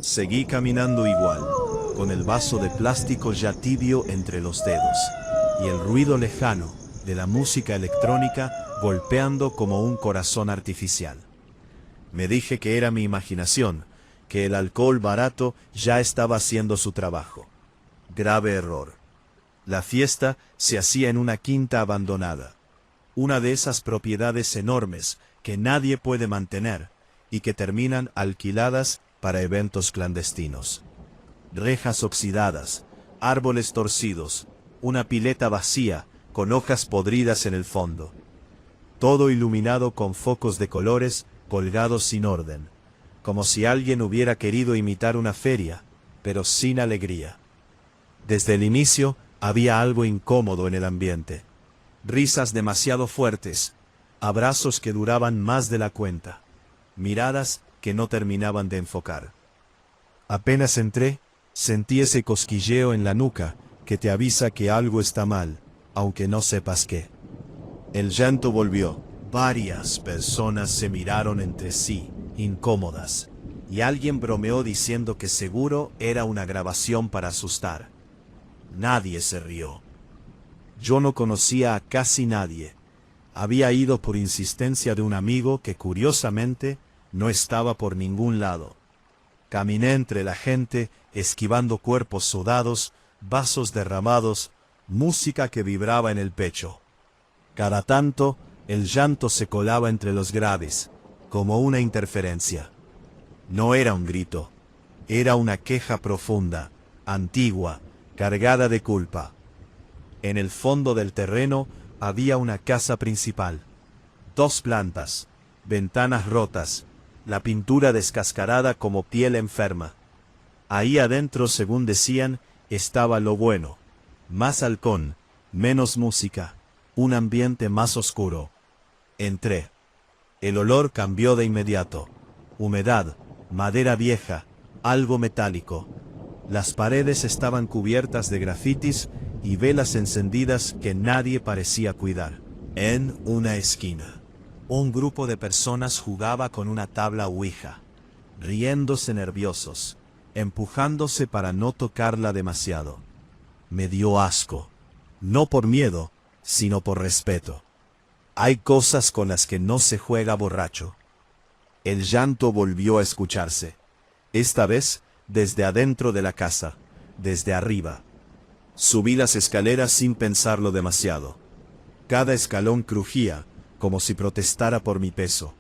Seguí caminando igual, con el vaso de plástico ya tibio entre los dedos, y el ruido lejano de la música electrónica golpeando como un corazón artificial. Me dije que era mi imaginación, que el alcohol barato ya estaba haciendo su trabajo. Grave error. La fiesta se hacía en una quinta abandonada, una de esas propiedades enormes que nadie puede mantener y que terminan alquiladas para eventos clandestinos. Rejas oxidadas, árboles torcidos, una pileta vacía con hojas podridas en el fondo. Todo iluminado con focos de colores colgados sin orden, como si alguien hubiera querido imitar una feria, pero sin alegría. Desde el inicio había algo incómodo en el ambiente. Risas demasiado fuertes, abrazos que duraban más de la cuenta, miradas que no terminaban de enfocar. Apenas entré, sentí ese cosquilleo en la nuca que te avisa que algo está mal, aunque no sepas qué. El llanto volvió. Varias personas se miraron entre sí, incómodas, y alguien bromeó diciendo que seguro era una grabación para asustar. Nadie se rió. Yo no conocía a casi nadie. Había ido por insistencia de un amigo que curiosamente no estaba por ningún lado. Caminé entre la gente, esquivando cuerpos sudados, vasos derramados, música que vibraba en el pecho. Cada tanto, el llanto se colaba entre los graves, como una interferencia. No era un grito, era una queja profunda, antigua, cargada de culpa. En el fondo del terreno había una casa principal. 2 plantas, ventanas rotas, la pintura descascarada como piel enferma. Ahí adentro, según decían, estaba lo bueno. Más halcón, menos música, un ambiente más oscuro. Entré. El olor cambió de inmediato. Humedad, madera vieja, algo metálico. Las paredes estaban cubiertas de grafitis y velas encendidas que nadie parecía cuidar. En una esquina, un grupo de personas jugaba con una tabla ouija, riéndose nerviosos, empujándose para no tocarla demasiado. Me dio asco, no por miedo, sino por respeto. Hay cosas con las que no se juega borracho. El llanto volvió a escucharse, esta vez desde adentro de la casa, desde arriba. Subí las escaleras sin pensarlo demasiado. Cada escalón crujía, como si protestara por mi peso.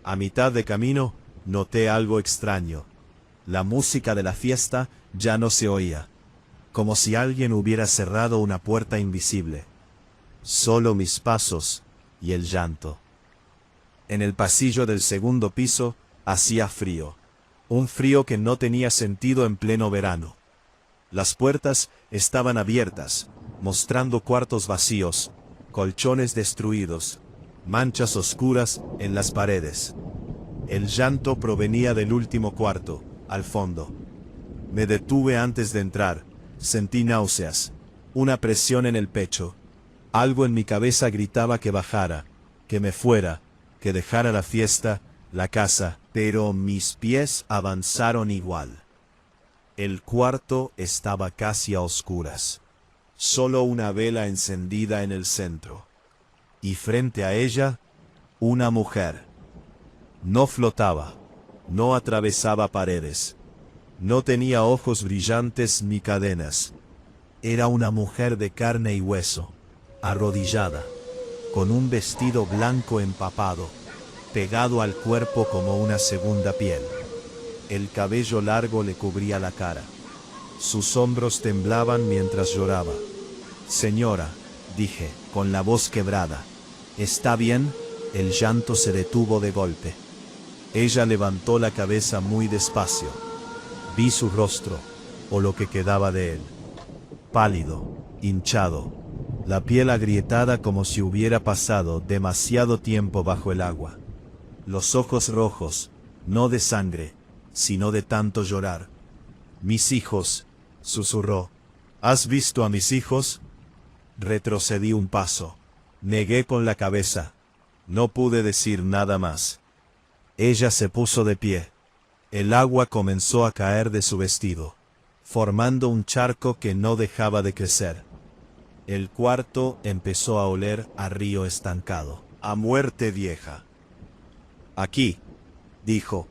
A mitad de camino, noté algo extraño. La música de la fiesta ya no se oía, como si alguien hubiera cerrado una puerta invisible. Solo mis pasos y el llanto. En el pasillo del segundo piso hacía frío, un frío que no tenía sentido en pleno verano. Las puertas estaban abiertas, mostrando cuartos vacíos, colchones destruidos, manchas oscuras en las paredes. El llanto provenía del último cuarto, al fondo. Me detuve antes de entrar, sentí náuseas, una presión en el pecho. Algo en mi cabeza gritaba que bajara, que me fuera, que dejara la fiesta, la casa, pero mis pies avanzaron igual. El cuarto estaba casi a oscuras. Solo una vela encendida en el centro. Y frente a ella, una mujer. No flotaba, no atravesaba paredes, no tenía ojos brillantes ni cadenas. Era una mujer de carne y hueso, arrodillada, con un vestido blanco empapado, pegado al cuerpo como una segunda piel. El cabello largo le cubría la cara. Sus hombros temblaban mientras lloraba. Señora, dije, con la voz quebrada. ¿Está bien? El llanto se detuvo de golpe. Ella levantó la cabeza muy despacio. Vi su rostro, o lo que quedaba de él. Pálido, hinchado, la piel agrietada como si hubiera pasado demasiado tiempo bajo el agua. Los ojos rojos, no de sangre, sino de tanto llorar. Mis hijos, susurró. ¿Has visto a mis hijos? Retrocedí un paso. Negué con la cabeza. No pude decir nada más. Ella se puso de pie. El agua comenzó a caer de su vestido, formando un charco que no dejaba de crecer. El cuarto empezó a oler a río estancado, a muerte vieja. Aquí, dijo,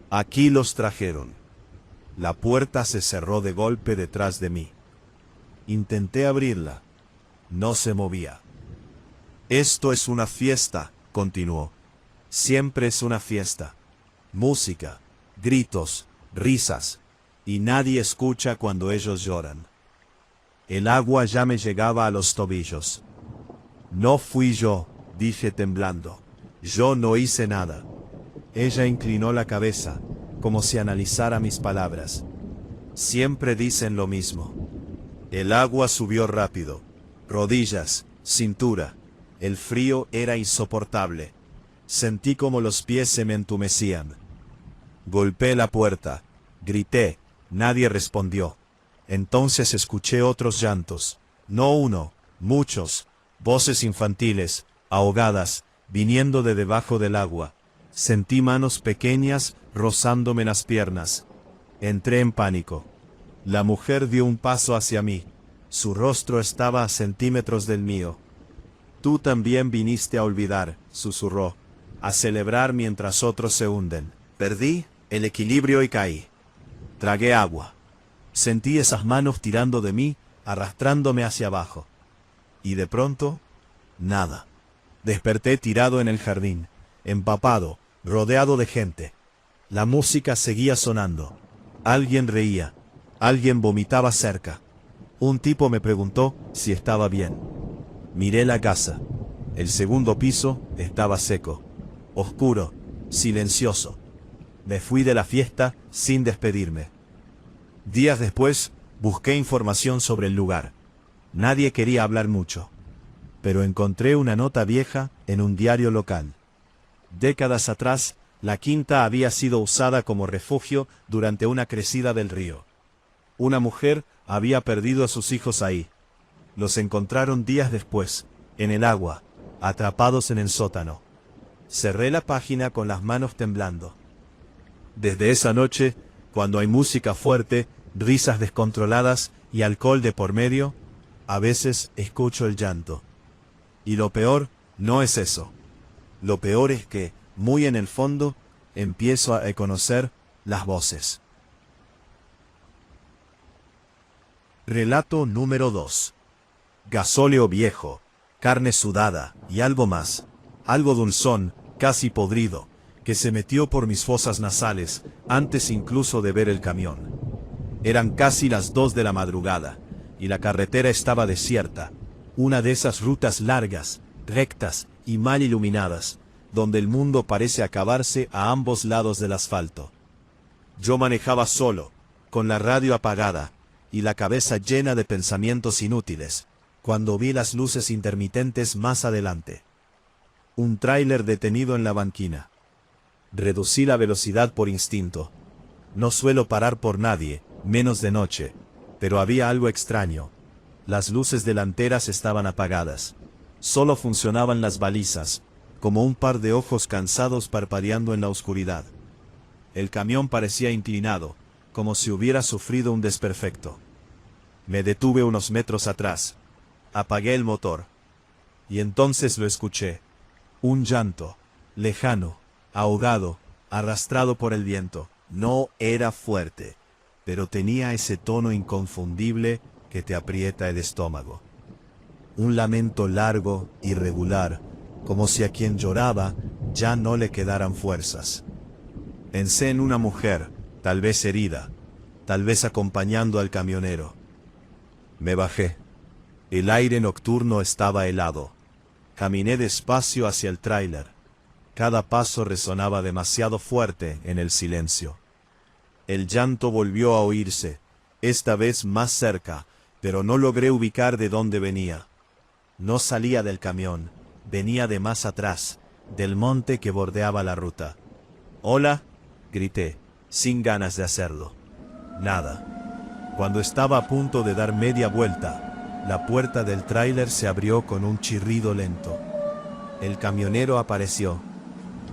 aquí los trajeron. La puerta se cerró de golpe detrás de mí. Intenté abrirla. No se movía. Esto es una fiesta, continuó. Siempre es una fiesta. Música, gritos, risas, y nadie escucha cuando ellos lloran. El agua ya me llegaba a los tobillos. No fui yo, dije temblando. Yo no hice nada. Ella inclinó la cabeza, como si analizara mis palabras. Siempre dicen lo mismo. El agua subió rápido. Rodillas, cintura. El frío era insoportable. Sentí como los pies se me entumecían. Golpeé la puerta. Grité. Nadie respondió. Entonces escuché otros llantos. No uno, muchos. Voces infantiles, ahogadas, viniendo de debajo del agua. Sentí manos pequeñas rozándome las piernas. Entré en pánico. La mujer dio un paso hacia mí. Su rostro estaba a centímetros del mío. Tú también viniste a olvidar, susurró, a celebrar mientras otros se hunden. Perdí el equilibrio y caí. Tragué agua. Sentí esas manos tirando de mí, arrastrándome hacia abajo. Y de pronto, nada. Desperté tirado en el jardín, empapado, rodeado de gente. La música seguía sonando. Alguien reía. Alguien vomitaba cerca. Un tipo me preguntó si estaba bien. Miré la casa. El segundo piso estaba seco, oscuro, silencioso. Me fui de la fiesta sin despedirme. Días después, busqué información sobre el lugar. Nadie quería hablar mucho. Pero encontré una nota vieja en un diario local. Décadas atrás, la quinta había sido usada como refugio durante una crecida del río. Una mujer había perdido a sus hijos ahí. Los encontraron días después, en el agua, atrapados en el sótano. Cerré la página con las manos temblando. Desde esa noche, cuando hay música fuerte, risas descontroladas y alcohol de por medio, a veces escucho el llanto. Y lo peor no es eso. Lo peor es que, muy en el fondo, empiezo a reconocer las voces. Relato número 2. Gasóleo viejo, carne sudada y algo más, algo dulzón, casi podrido, que se metió por mis fosas nasales antes incluso de ver el camión. Eran casi las 2 de la madrugada, y la carretera estaba desierta, una de esas rutas largas, rectas y mal iluminadas, donde el mundo parece acabarse a ambos lados del asfalto. Yo manejaba solo, con la radio apagada, y la cabeza llena de pensamientos inútiles, cuando vi las luces intermitentes más adelante. Un tráiler detenido en la banquina. Reducí la velocidad por instinto. No suelo parar por nadie, menos de noche, pero había algo extraño. Las luces delanteras estaban apagadas. Solo funcionaban las balizas, como un par de ojos cansados parpadeando en la oscuridad. El camión parecía inclinado, como si hubiera sufrido un desperfecto. Me detuve unos metros atrás. Apagué el motor. Y entonces lo escuché. Un llanto, lejano, ahogado, arrastrado por el viento. No era fuerte, pero tenía ese tono inconfundible que te aprieta el estómago. Un lamento largo, irregular, como si a quien lloraba ya no le quedaran fuerzas. Pensé en una mujer, tal vez herida, tal vez acompañando al camionero. Me bajé. El aire nocturno estaba helado. Caminé despacio hacia el tráiler. Cada paso resonaba demasiado fuerte en el silencio. El llanto volvió a oírse, esta vez más cerca, pero no logré ubicar de dónde venía. No salía del camión, venía de más atrás, del monte que bordeaba la ruta. «¡Hola!», grité, sin ganas de hacerlo. Nada. Cuando estaba a punto de dar media vuelta, la puerta del tráiler se abrió con un chirrido lento. El camionero apareció.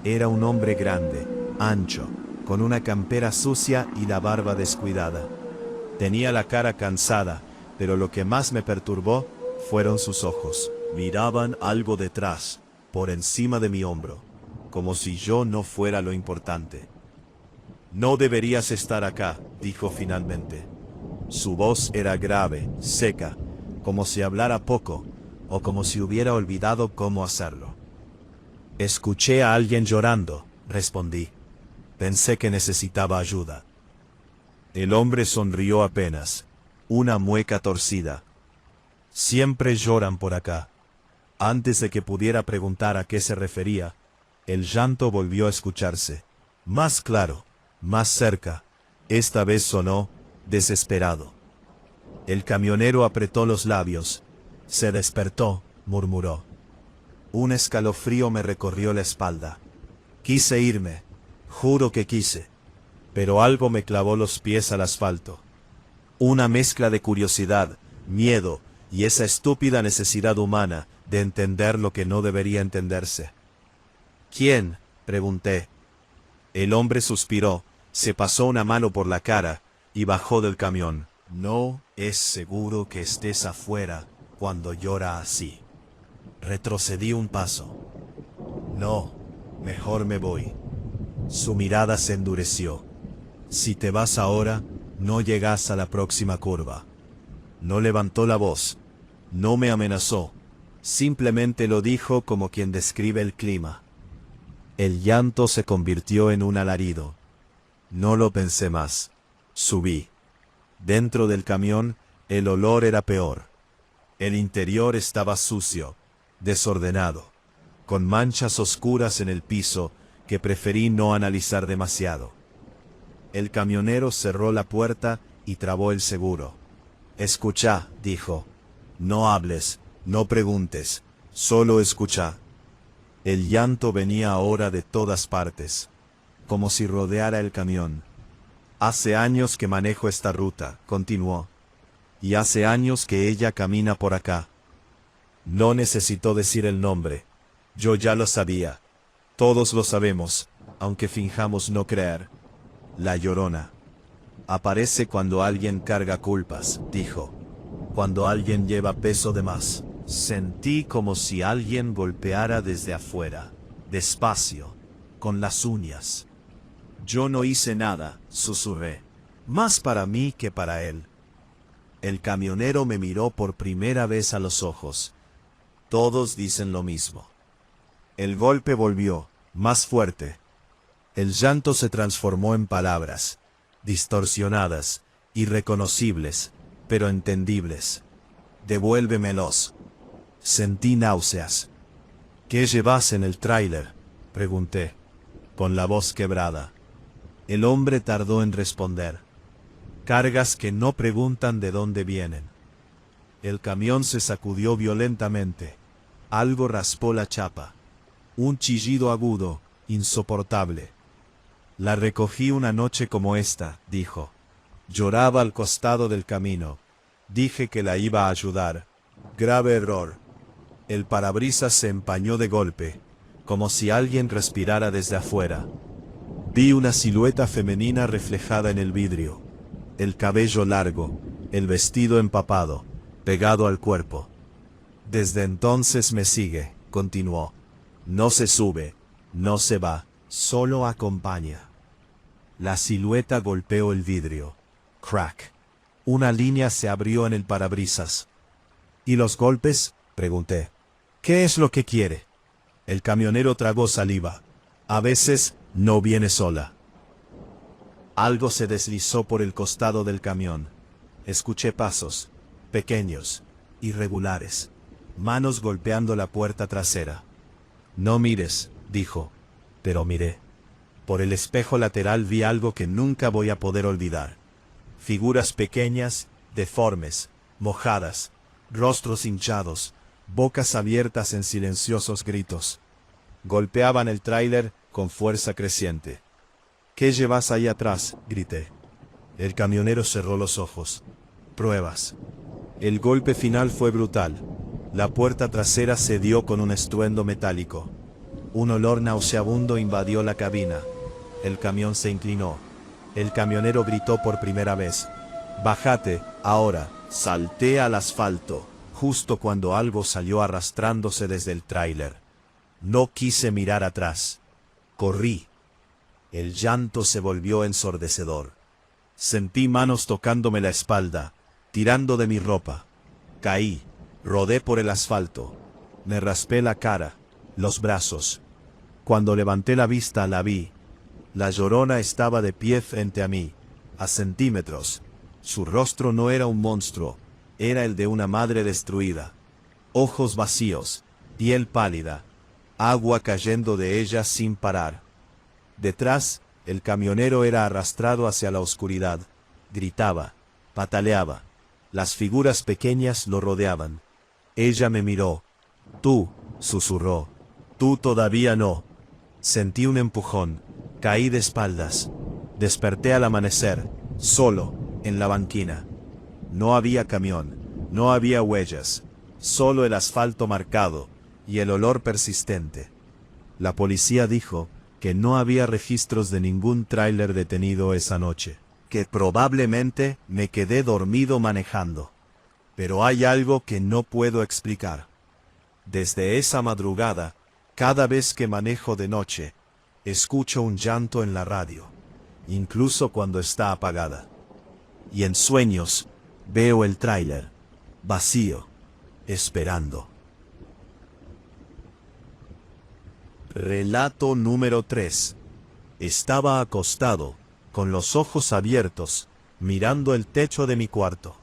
Era un hombre grande, ancho, con una campera sucia y la barba descuidada. Tenía la cara cansada, pero lo que más me perturbó fueron sus ojos. Miraban algo detrás, por encima de mi hombro, como si yo no fuera lo importante. «No deberías estar acá», dijo finalmente. Su voz era grave, seca, como si hablara poco, o como si hubiera olvidado cómo hacerlo. «Escuché a alguien llorando», respondí. «Pensé que necesitaba ayuda». El hombre sonrió apenas, una mueca torcida. «Siempre lloran por acá». Antes de que pudiera preguntar a qué se refería, el llanto volvió a escucharse. Más claro, más cerca. Esta vez sonó desesperado. El camionero apretó los labios. «Se despertó», murmuró. Un escalofrío me recorrió la espalda. Quise irme, juro que quise, pero algo me clavó los pies al asfalto. Una mezcla de curiosidad, miedo y esa estúpida necesidad humana de entender lo que no debería entenderse. «¿Quién?», pregunté. El hombre suspiró, se pasó una mano por la cara y bajó del camión. «No es seguro que estés afuera cuando llora así». Retrocedí un paso. «No, mejor me voy». Su mirada se endureció. «Si te vas ahora, no llegas a la próxima curva». No levantó la voz, no me amenazó, simplemente lo dijo como quien describe el clima. El llanto se convirtió en un alarido. No lo pensé más. Subí. Dentro del camión, el olor era peor. El interior estaba sucio, desordenado, con manchas oscuras en el piso que preferí no analizar demasiado. El camionero cerró la puerta y trabó el seguro. «Escucha», dijo. «No hables, no preguntes, solo escucha». El llanto venía ahora de todas partes, como si rodeara el camión. «Hace años que manejo esta ruta», continuó. «Y hace años que ella camina por acá». No necesitó decir el nombre. Yo ya lo sabía. Todos lo sabemos, aunque finjamos no creer. La Llorona. Aparece cuando alguien carga culpas, dijo. Cuando alguien lleva peso de más. Sentí como si alguien golpeara desde afuera, despacio, con las uñas. Yo no hice nada, susurré. Más para mí que para él. El camionero me miró por primera vez a los ojos. Todos dicen lo mismo. El golpe volvió, más fuerte. El llanto se transformó en palabras, distorsionadas, irreconocibles, pero entendibles. «Devuélvemelos». Sentí náuseas. «¿Qué llevas en el tráiler?», pregunté, con la voz quebrada. El hombre tardó en responder. «Cargas que no preguntan de dónde vienen». El camión se sacudió violentamente. Algo raspó la chapa. Un chillido agudo, insoportable. «La recogí una noche como esta», dijo. Lloraba al costado del camino. Dije que la iba a ayudar. Grave error. El parabrisas se empañó de golpe, como si alguien respirara desde afuera. Vi una silueta femenina reflejada en el vidrio. El cabello largo, el vestido empapado, pegado al cuerpo. «Desde entonces me sigue», continuó. «No se sube, no se va, solo acompaña». La silueta golpeó el vidrio. Crack. Una línea se abrió en el parabrisas. «¿Y los golpes?», pregunté. «¿Qué es lo que quiere?». El camionero tragó saliva. «A veces no viene sola». Algo se deslizó por el costado del camión. Escuché pasos, pequeños, irregulares, manos golpeando la puerta trasera. «No mires», dijo, pero miré. Por el espejo lateral vi algo que nunca voy a poder olvidar. Figuras pequeñas, deformes, mojadas, rostros hinchados, bocas abiertas en silenciosos gritos. Golpeaban el tráiler con fuerza creciente. «¿Qué llevas ahí atrás?», grité. El camionero cerró los ojos. «Pruebas». El golpe final fue brutal. La puerta trasera cedió con un estruendo metálico. Un olor nauseabundo invadió la cabina. El camión se inclinó. El camionero gritó por primera vez: «Bájate, ahora». Salté al asfalto, justo cuando algo salió arrastrándose desde el tráiler. No quise mirar atrás. Corrí. El llanto se volvió ensordecedor. Sentí manos tocándome la espalda, tirando de mi ropa. Caí, rodé por el asfalto. Me raspé la cara, los brazos. Cuando levanté la vista la vi. La Llorona estaba de pie frente a mí, a centímetros. Su rostro no era un monstruo, era el de una madre destruida. Ojos vacíos, piel pálida, agua cayendo de ella sin parar. Detrás, el camionero era arrastrado hacia la oscuridad. Gritaba, pataleaba. Las figuras pequeñas lo rodeaban. Ella me miró. «Tú», susurró. «Tú todavía no». Sentí un empujón. Caí de espaldas. Desperté al amanecer, solo, en la banquina. No había camión, no había huellas, solo el asfalto marcado y el olor persistente. La policía dijo que no había registros de ningún tráiler detenido esa noche, que probablemente me quedé dormido manejando. Pero hay algo que no puedo explicar. Desde esa madrugada, cada vez que manejo de noche, escucho un llanto en la radio, incluso cuando está apagada. Y en sueños veo el tráiler, vacío, esperando. Relato número 3. Estaba acostado, con los ojos abiertos, mirando el techo de mi cuarto,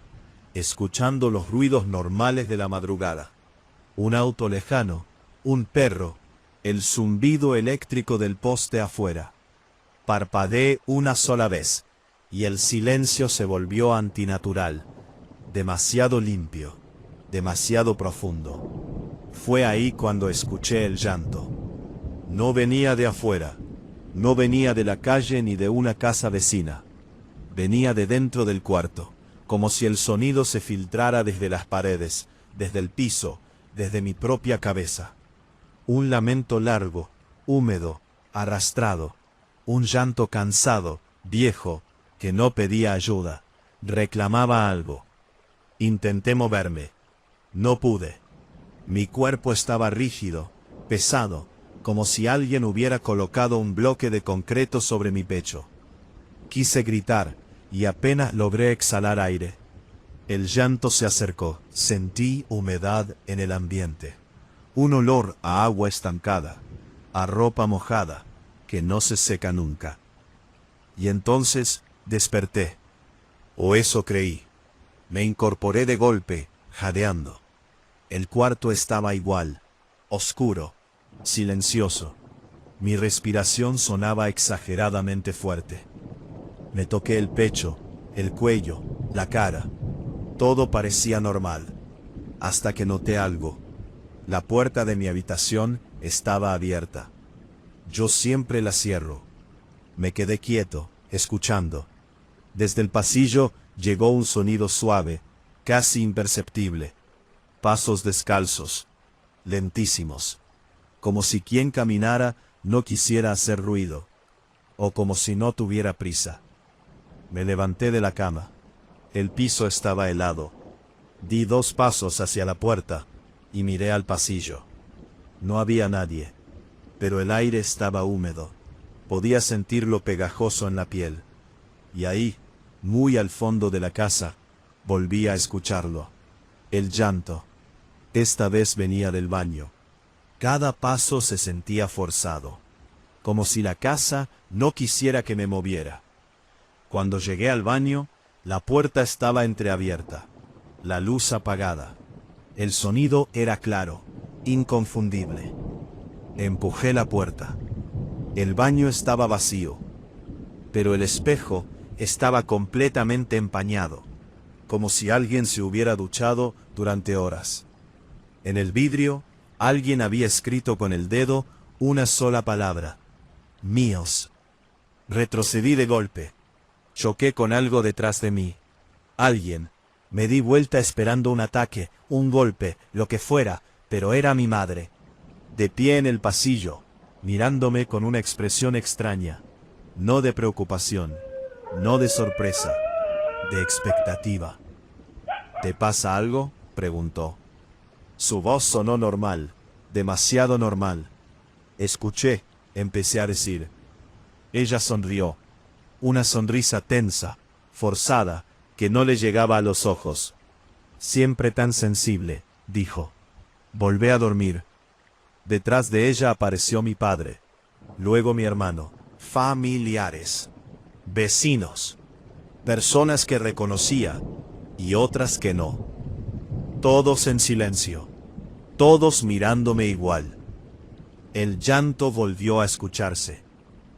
escuchando los ruidos normales de la madrugada. Un auto lejano, un perro, el zumbido eléctrico del poste afuera. Parpadeé una sola vez, y el silencio se volvió antinatural, demasiado limpio, demasiado profundo. Fue ahí cuando escuché el llanto. No venía de afuera, no venía de la calle ni de una casa vecina. Venía de dentro del cuarto, como si el sonido se filtrara desde las paredes, desde el piso, desde mi propia cabeza. Un lamento largo, húmedo, arrastrado, un llanto cansado, viejo, que no pedía ayuda, reclamaba algo. Intenté moverme. No pude. Mi cuerpo estaba rígido, pesado, como si alguien hubiera colocado un bloque de concreto sobre mi pecho. Quise gritar, y apenas logré exhalar aire. El llanto se acercó. Sentí humedad en el ambiente. Un olor a agua estancada, a ropa mojada, que no se seca nunca. Y entonces desperté. O eso creí. Me incorporé de golpe, jadeando. El cuarto estaba igual, oscuro, silencioso. Mi respiración sonaba exageradamente fuerte. Me toqué el pecho, el cuello, la cara. Todo parecía normal, hasta que noté algo. La puerta de mi habitación estaba abierta. Yo siempre la cierro. Me quedé quieto, escuchando. Desde el pasillo llegó un sonido suave, casi imperceptible. Pasos descalzos, lentísimos, como si quien caminara no quisiera hacer ruido, o como si no tuviera prisa. Me levanté de la cama. El piso estaba helado. Di 2 pasos hacia la puerta y miré al pasillo. No había nadie, pero el aire estaba húmedo. Podía sentirlo pegajoso en la piel. Y ahí, muy al fondo de la casa, volví a escucharlo. El llanto. Esta vez venía del baño. Cada paso se sentía forzado, como si la casa no quisiera que me moviera. Cuando llegué al baño, la puerta estaba entreabierta, la luz apagada. El sonido era claro, inconfundible. Empujé la puerta. El baño estaba vacío, pero el espejo estaba completamente empañado, como si alguien se hubiera duchado durante horas. En el vidrio, alguien había escrito con el dedo una sola palabra: míos. Retrocedí de golpe. Choqué con algo detrás de mí. Alguien. Me di vuelta esperando un ataque, un golpe, lo que fuera, pero era mi madre. De pie en el pasillo, mirándome con una expresión extraña. no de preocupación, no de sorpresa, de expectativa. ¿Te pasa algo?, preguntó. Su voz sonó normal, demasiado normal. Escuché, empecé a decir. Ella sonrió. Una sonrisa tensa, forzada, que no le llegaba a los ojos. Siempre tan sensible, dijo. Volvé a dormir. Detrás de ella apareció mi padre. Luego mi hermano. Familiares. Vecinos. Personas que reconocía y otras que no. Todos en silencio. Todos mirándome igual. El llanto volvió a escucharse.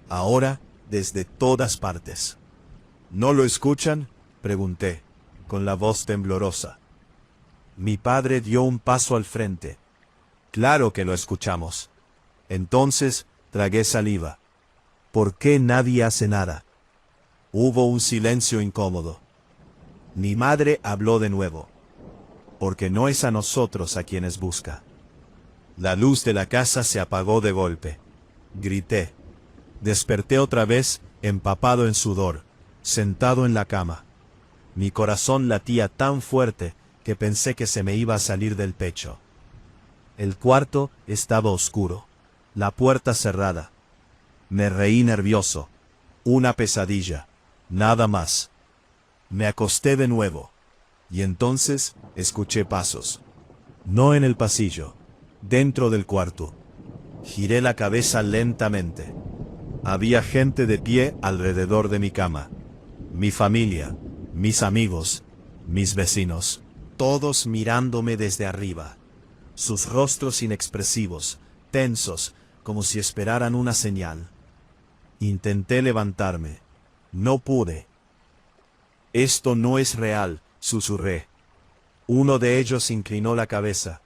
Ahora, desde todas partes. ¿No lo escuchan?, pregunté, con la voz temblorosa. Mi padre dio un paso al frente. Claro que lo escuchamos. Entonces, tragué saliva. ¿Por qué nadie hace nada? Hubo un silencio incómodo. Mi madre habló de nuevo. Porque no es a nosotros a quienes busca. La luz de la casa se apagó de golpe. Grité. Desperté otra vez, empapado en sudor, sentado en la cama. Mi corazón latía tan fuerte que pensé que se me iba a salir del pecho. El cuarto estaba oscuro, la puerta cerrada. Me reí nervioso. Una pesadilla, nada más. Me acosté de nuevo, y entonces escuché pasos. No en el pasillo, dentro del cuarto. Giré la cabeza lentamente. Había gente de pie alrededor de mi cama. Mi familia, mis amigos, mis vecinos, todos mirándome desde arriba. Sus rostros inexpresivos, tensos, como si esperaran una señal. Intenté levantarme. No pude. Esto no es real, susurré. Uno de ellos inclinó la cabeza.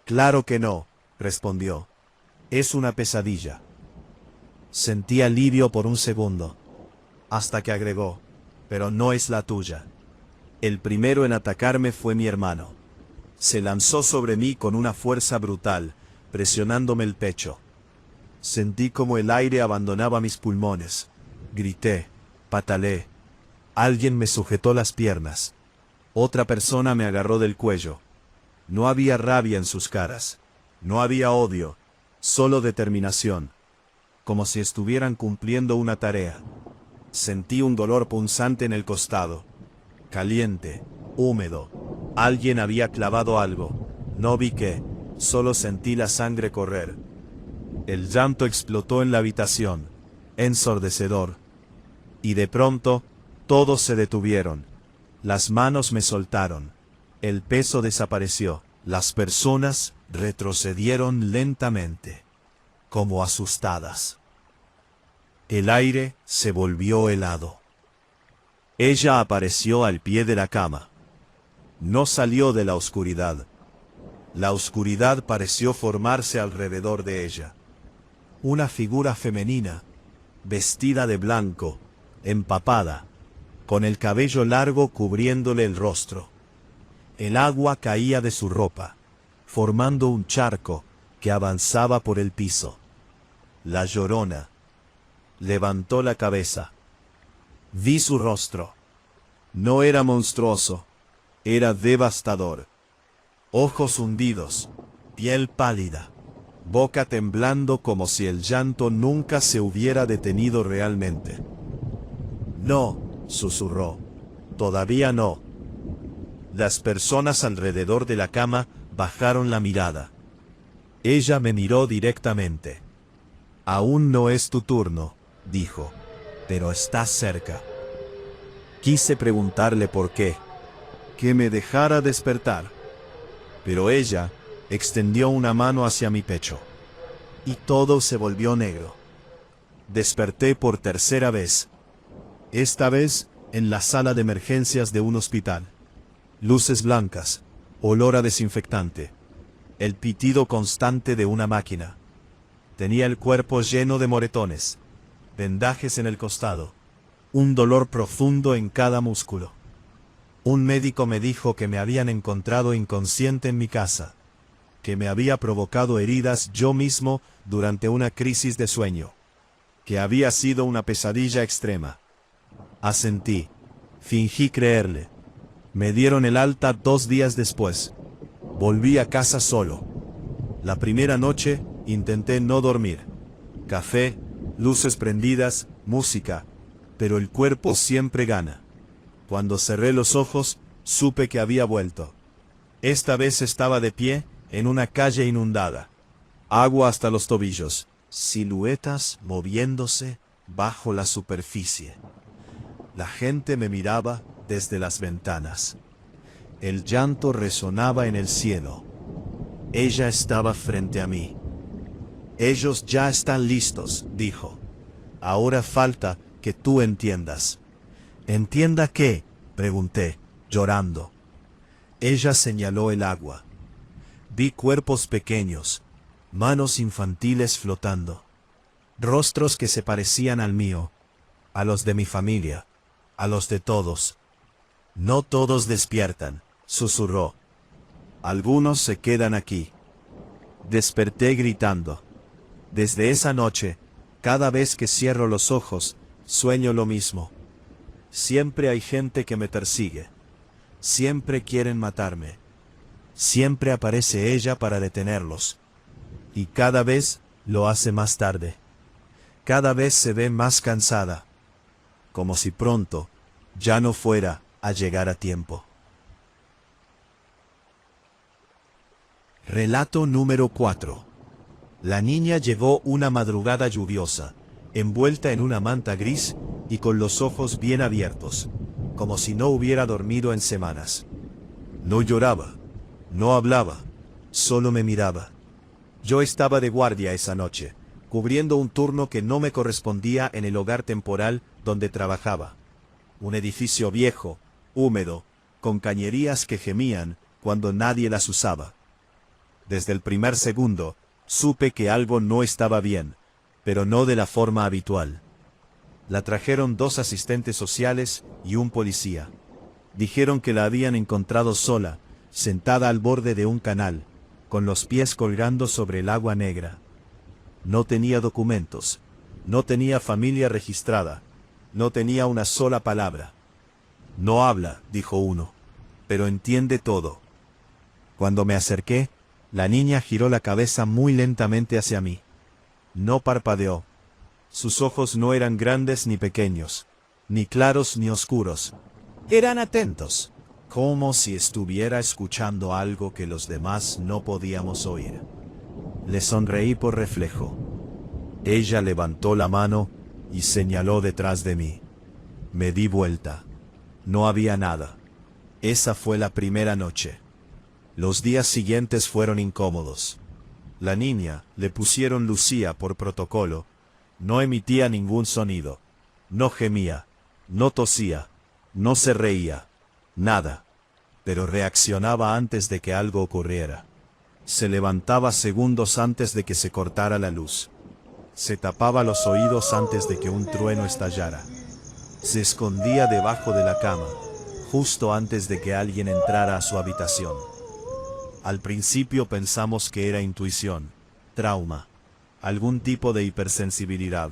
Claro que no, respondió. Es una pesadilla. Sentí alivio por un segundo, hasta que agregó, pero no es la tuya. El primero en atacarme fue mi hermano. Se lanzó sobre mí con una fuerza brutal, presionándome el pecho. Sentí como el aire abandonaba mis pulmones. Grité, pataleé. Alguien me sujetó las piernas. Otra persona me agarró del cuello. No había rabia en sus caras. No había odio, solo determinación. Como si estuvieran cumpliendo una tarea. Sentí un dolor punzante en el costado. Caliente, húmedo. Alguien había clavado algo. No vi qué, solo sentí la sangre correr. El llanto explotó en la habitación, ensordecedor. Y de pronto, todos se detuvieron. Las manos me soltaron. El peso desapareció. Las personas retrocedieron lentamente, como asustadas. El aire se volvió helado. Ella apareció al pie de la cama. No salió de la oscuridad. La oscuridad pareció formarse alrededor de ella. Una figura femenina, vestida de blanco, empapada, con el cabello largo cubriéndole el rostro. El agua caía de su ropa, formando un charco que avanzaba por el piso. La Llorona levantó la cabeza. Vi su rostro. No era monstruoso, era devastador. Ojos hundidos, piel pálida, boca temblando como si el llanto nunca se hubiera detenido realmente. No, susurró. Todavía no. Las personas alrededor de la cama bajaron la mirada. Ella me miró directamente. Aún no es tu turno, dijo, pero estás cerca. Quise preguntarle por qué, que me dejara despertar, pero ella extendió una mano hacia mi pecho, y todo se volvió negro. Desperté por tercera vez, esta vez en la sala de emergencias de un hospital. Luces blancas, olor a desinfectante, el pitido constante de una máquina. Tenía el cuerpo lleno de moretones, vendajes en el costado, un dolor profundo en cada músculo. Un médico me dijo que me habían encontrado inconsciente en mi casa, que me había provocado heridas yo mismo durante una crisis de sueño, que había sido una pesadilla extrema. Asentí. Fingí creerle. Me dieron el alta 2 días después. Volví a casa solo. La primera noche intenté no dormir. Café, luces prendidas, música, pero el cuerpo siempre gana. Cuando cerré los ojos, supe que había vuelto. Esta vez estaba de pie, en una calle inundada. Agua hasta los tobillos, siluetas moviéndose bajo la superficie. La gente me miraba desde las ventanas. El llanto resonaba en el cielo. Ella estaba frente a mí. Ellos ya están listos, dijo. Ahora falta que tú entiendas. ¿Entienda qué?, pregunté, llorando. Ella señaló el agua. Vi cuerpos pequeños, manos infantiles flotando, rostros que se parecían al mío, a los de mi familia, a los de todos. No todos despiertan, susurró. Algunos se quedan aquí. Desperté gritando. Desde esa noche, cada vez que cierro los ojos, sueño lo mismo. Siempre hay gente que me persigue. Siempre quieren matarme. Siempre aparece ella para detenerlos. Y cada vez lo hace más tarde. Cada vez se ve más cansada. Como si pronto ya no fuera a llegar a tiempo. Relato número 4. La niña llegó una madrugada lluviosa, envuelta en una manta gris y con los ojos bien abiertos, como si no hubiera dormido en semanas. No lloraba, no hablaba, solo me miraba. Yo estaba de guardia esa noche, cubriendo un turno que no me correspondía en el hogar temporal donde trabajaba. Un edificio viejo, húmedo, con cañerías que gemían cuando nadie las usaba. Desde el primer segundo, supe que algo no estaba bien, pero no de la forma habitual. La trajeron 2 asistentes sociales y un policía. Dijeron que la habían encontrado sola, sentada al borde de un canal, con los pies colgando sobre el agua negra. No tenía documentos, no tenía familia registrada, no tenía una sola palabra. No habla, dijo uno, pero entiende todo. Cuando me acerqué, la niña giró la cabeza muy lentamente hacia mí. No parpadeó. Sus ojos no eran grandes ni pequeños, ni claros ni oscuros. Eran atentos, como si estuviera escuchando algo que los demás no podíamos oír. Le sonreí por reflejo. Ella levantó la mano y señaló detrás de mí. Me di vuelta. No había nada. Esa fue la primera noche. Los días siguientes fueron incómodos. La niña le pusieron Lucía por protocolo. No emitía ningún sonido. No gemía. No tosía. No se reía. Nada. Pero reaccionaba antes de que algo ocurriera. Se levantaba segundos antes de que se cortara la luz. Se tapaba los oídos antes de que un trueno estallara. Se escondía debajo de la cama, justo antes de que alguien entrara a su habitación. Al principio pensamos que era intuición, trauma, algún tipo de hipersensibilidad,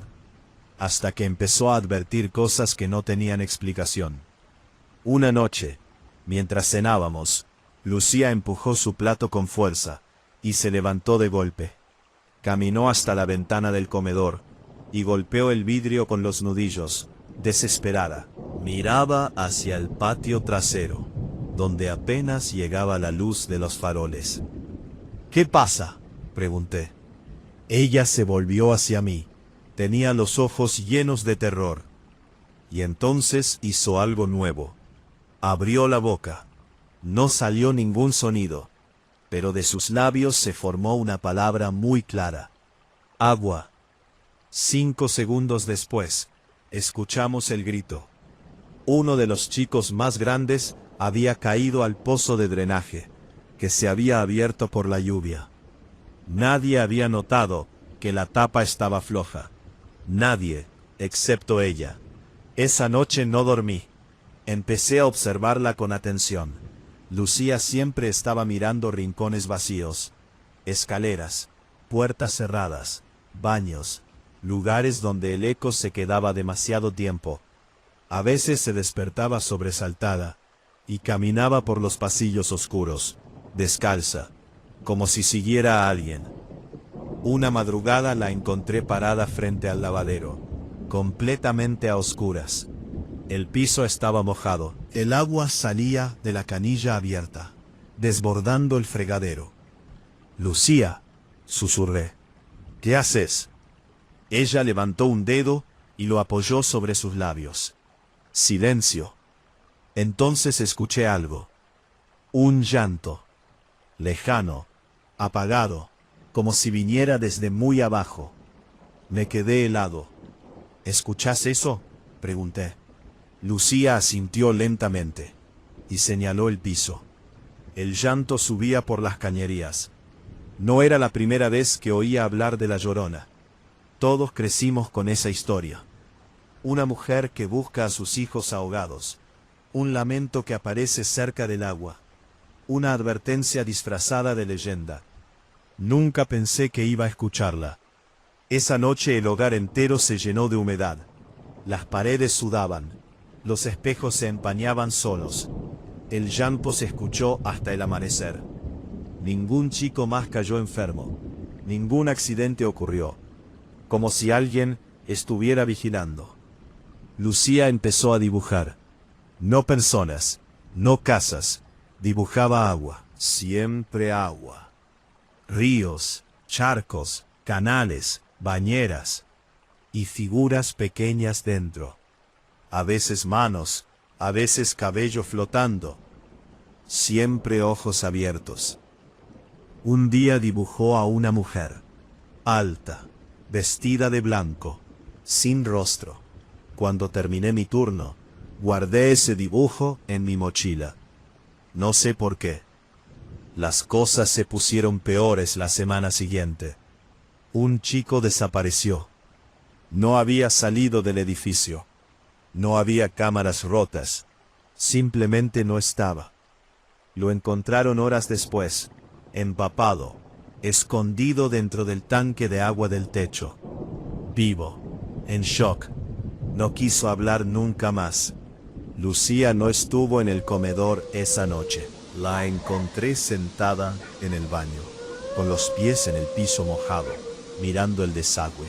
hasta que empezó a advertir cosas que no tenían explicación. Una noche, mientras cenábamos, Lucía empujó su plato con fuerza y se levantó de golpe. Caminó hasta la ventana del comedor y golpeó el vidrio con los nudillos, desesperada. Miraba hacia el patio trasero, donde apenas llegaba la luz de los faroles. ¿Qué pasa?, pregunté. Ella se volvió hacia mí. Tenía los ojos llenos de terror. Y entonces hizo algo nuevo. Abrió la boca. No salió ningún sonido, pero de sus labios se formó una palabra muy clara. Agua. 5 segundos después, escuchamos el grito. Uno de los chicos más grandes había caído al pozo de drenaje, que se había abierto por la lluvia. Nadie había notado que la tapa estaba floja. Nadie, excepto ella. Esa noche no dormí. Empecé a observarla con atención. Lucía siempre estaba mirando rincones vacíos, escaleras, puertas cerradas, baños, lugares donde el eco se quedaba demasiado tiempo. A veces se despertaba sobresaltada y caminaba por los pasillos oscuros, descalza, como si siguiera a alguien. Una madrugada la encontré parada frente al lavadero, completamente a oscuras. El piso estaba mojado. El agua salía de la canilla abierta, desbordando el fregadero. «Lucía», susurré. «¿Qué haces?». Ella levantó un dedo y lo apoyó sobre sus labios. Silencio. Entonces escuché algo. Un llanto. Lejano, apagado, como si viniera desde muy abajo. Me quedé helado. «¿Escuchás eso?», pregunté. Lucía asintió lentamente y señaló el piso. El llanto subía por las cañerías. No era la primera vez que oía hablar de la Llorona. Todos crecimos con esa historia. Una mujer que busca a sus hijos ahogados. Un lamento que aparece cerca del agua. Una advertencia disfrazada de leyenda. Nunca pensé que iba a escucharla. Esa noche el hogar entero se llenó de humedad. Las paredes sudaban. Los espejos se empañaban solos. El llanto se escuchó hasta el amanecer. Ningún chico más cayó enfermo. Ningún accidente ocurrió. Como si alguien estuviera vigilando. Lucía empezó a dibujar. No personas, no casas. Dibujaba agua. Siempre agua. Ríos, charcos, canales, bañeras. Y figuras pequeñas dentro. A veces manos, a veces cabello flotando. Siempre ojos abiertos. Un día dibujó a una mujer, alta, vestida de blanco, sin rostro. Cuando terminé mi turno, guardé ese dibujo en mi mochila. No sé por qué. Las cosas se pusieron peores la semana siguiente. Un chico desapareció. No había salido del edificio. No había cámaras rotas. Simplemente no estaba. Lo encontraron horas después, empapado, escondido dentro del tanque de agua del techo. Vivo, en shock. No quiso hablar nunca más. Lucía no estuvo en el comedor esa noche. La encontré sentada en el baño, con los pies en el piso mojado, mirando el desagüe.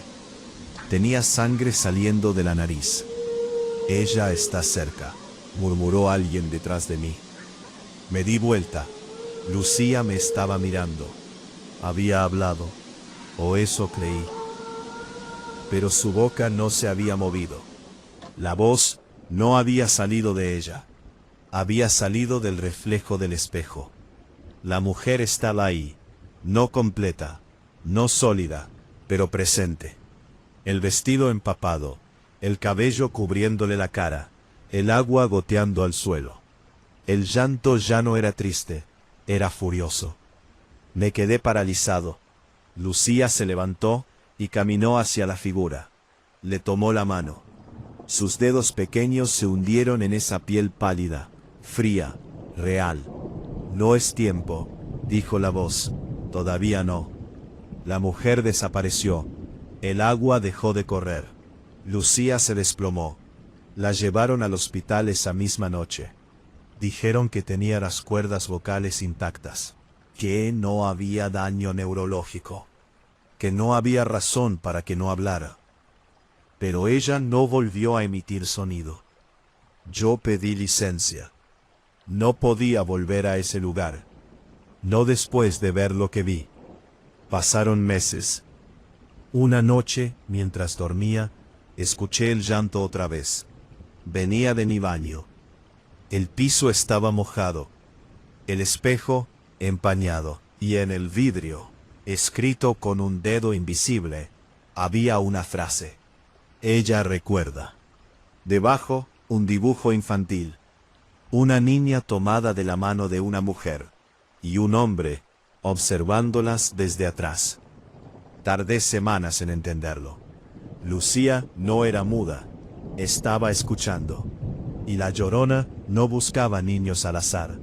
Tenía sangre saliendo de la nariz. «Ella está cerca», murmuró alguien detrás de mí. Me di vuelta. Lucía me estaba mirando. Había hablado, o eso creí. Pero su boca no se había movido. La voz no había salido de ella. Había salido del reflejo del espejo. La mujer estaba ahí, no completa, no sólida, pero presente. El vestido empapado, el cabello cubriéndole la cara, el agua goteando al suelo. El llanto ya no era triste, era furioso. Me quedé paralizado. Lucía se levantó y caminó hacia la figura. Le tomó la mano. Sus dedos pequeños se hundieron en esa piel pálida, fría, real. «No es tiempo», dijo la voz. «Todavía no». La mujer desapareció. El agua dejó de correr. Lucía se desplomó. La llevaron al hospital esa misma noche. Dijeron que tenía las cuerdas vocales intactas, que no había daño neurológico, que no había razón para que no hablara. Pero ella no volvió a emitir sonido. Yo pedí licencia. No podía volver a ese lugar. No después de ver lo que vi. Pasaron meses. Una noche, mientras dormía, escuché el llanto otra vez. Venía de mi baño. El piso estaba mojado. El espejo empañado. Y en el vidrio, escrito con un dedo invisible, había una frase. «Ella recuerda». Debajo, un dibujo infantil. Una niña tomada de la mano de una mujer. Y un hombre, observándolas desde atrás. Tardé semanas en entenderlo. Lucía no era muda. Estaba escuchando. Y la Llorona no buscaba niños al azar.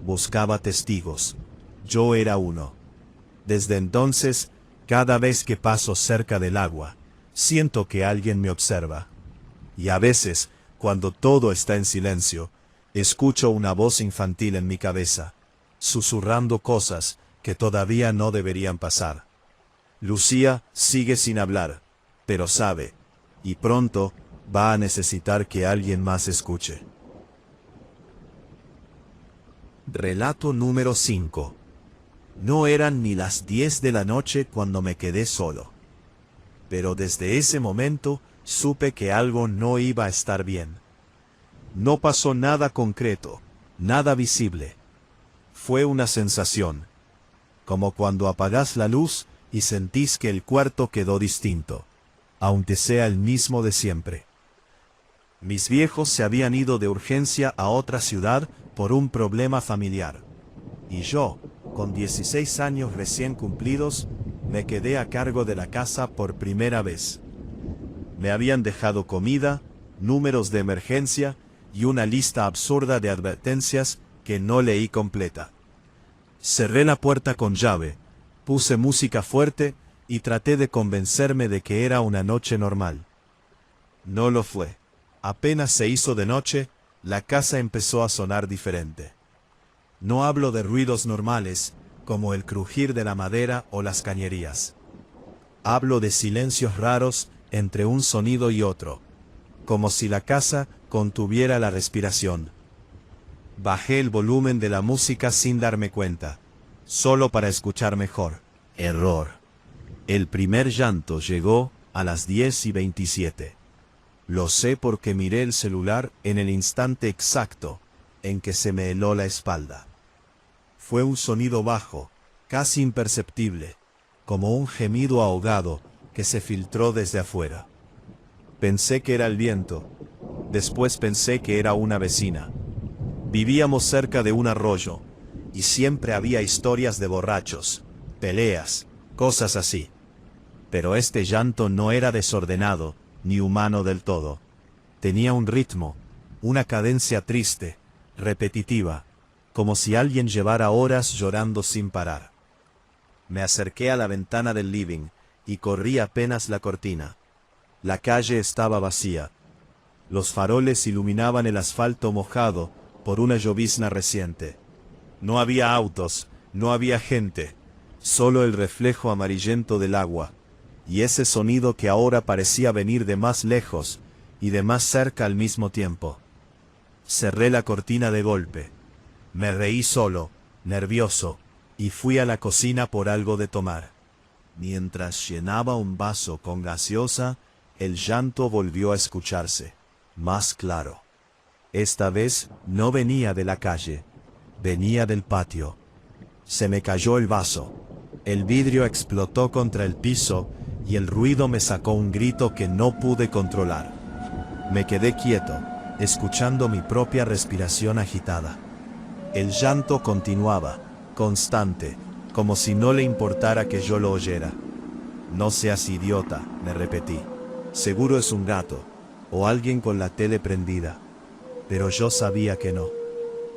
Buscaba testigos. Yo era uno. Desde entonces, cada vez que paso cerca del agua, Siento que alguien me observa. Y a veces, cuando todo está en silencio, escucho una voz infantil en mi cabeza, susurrando cosas que todavía no deberían pasar. Lucía sigue sin hablar, pero sabe, y pronto va a necesitar que alguien más escuche. Relato número 5. No eran ni las 10 de la noche cuando me quedé solo. Pero desde ese momento supe que algo no iba a estar bien. No pasó nada concreto, nada visible. Fue una sensación, como cuando apagás la luz y sentís que el cuarto quedó distinto, aunque sea el mismo de siempre. Mis viejos se habían ido de urgencia a otra ciudad por un problema familiar. Y yo, con 16 años recién cumplidos, me quedé a cargo de la casa por primera vez. Me habían dejado comida, números de emergencia y una lista absurda de advertencias que no leí completa. Cerré la puerta con llave, puse música fuerte y traté de convencerme de que era una noche normal. No lo fue. Apenas se hizo de noche, la casa empezó a sonar diferente. No hablo de ruidos normales, como el crujir de la madera o las cañerías. Hablo de silencios raros entre un sonido y otro, como si la casa contuviera la respiración. Bajé el volumen de la música sin darme cuenta, solo para escuchar mejor. Error. El primer llanto llegó a las 10:27. Lo sé porque miré el celular en el instante exacto en que se me heló la espalda. Fue un sonido bajo, casi imperceptible, como un gemido ahogado que se filtró desde afuera. Pensé que era el viento, después pensé que era una vecina. Vivíamos cerca de un arroyo, y siempre había historias de borrachos, peleas, cosas así. Pero este llanto no era desordenado, ni humano del todo. Tenía un ritmo, una cadencia triste, repetitiva, como si alguien llevara horas llorando sin parar. Me acerqué a la ventana del living y corrí apenas la cortina. La calle estaba vacía. Los faroles iluminaban el asfalto mojado por una llovizna reciente. No había autos, no había gente, solo el reflejo amarillento del agua, y ese sonido que ahora parecía venir de más lejos y de más cerca al mismo tiempo. Cerré la cortina de golpe. Me reí solo, nervioso, y fui a la cocina por algo de tomar. Mientras llenaba un vaso con gaseosa, el llanto volvió a escucharse, más claro. Esta vez no venía de la calle, venía del patio. Se me cayó el vaso. El vidrio explotó contra el piso y el ruido me sacó un grito que no pude controlar. Me quedé quieto, escuchando mi propia respiración agitada. El llanto continuaba, constante, como si no le importara que yo lo oyera. No seas idiota, me repetí. Seguro es un gato, o alguien con la tele prendida. Pero yo sabía que no.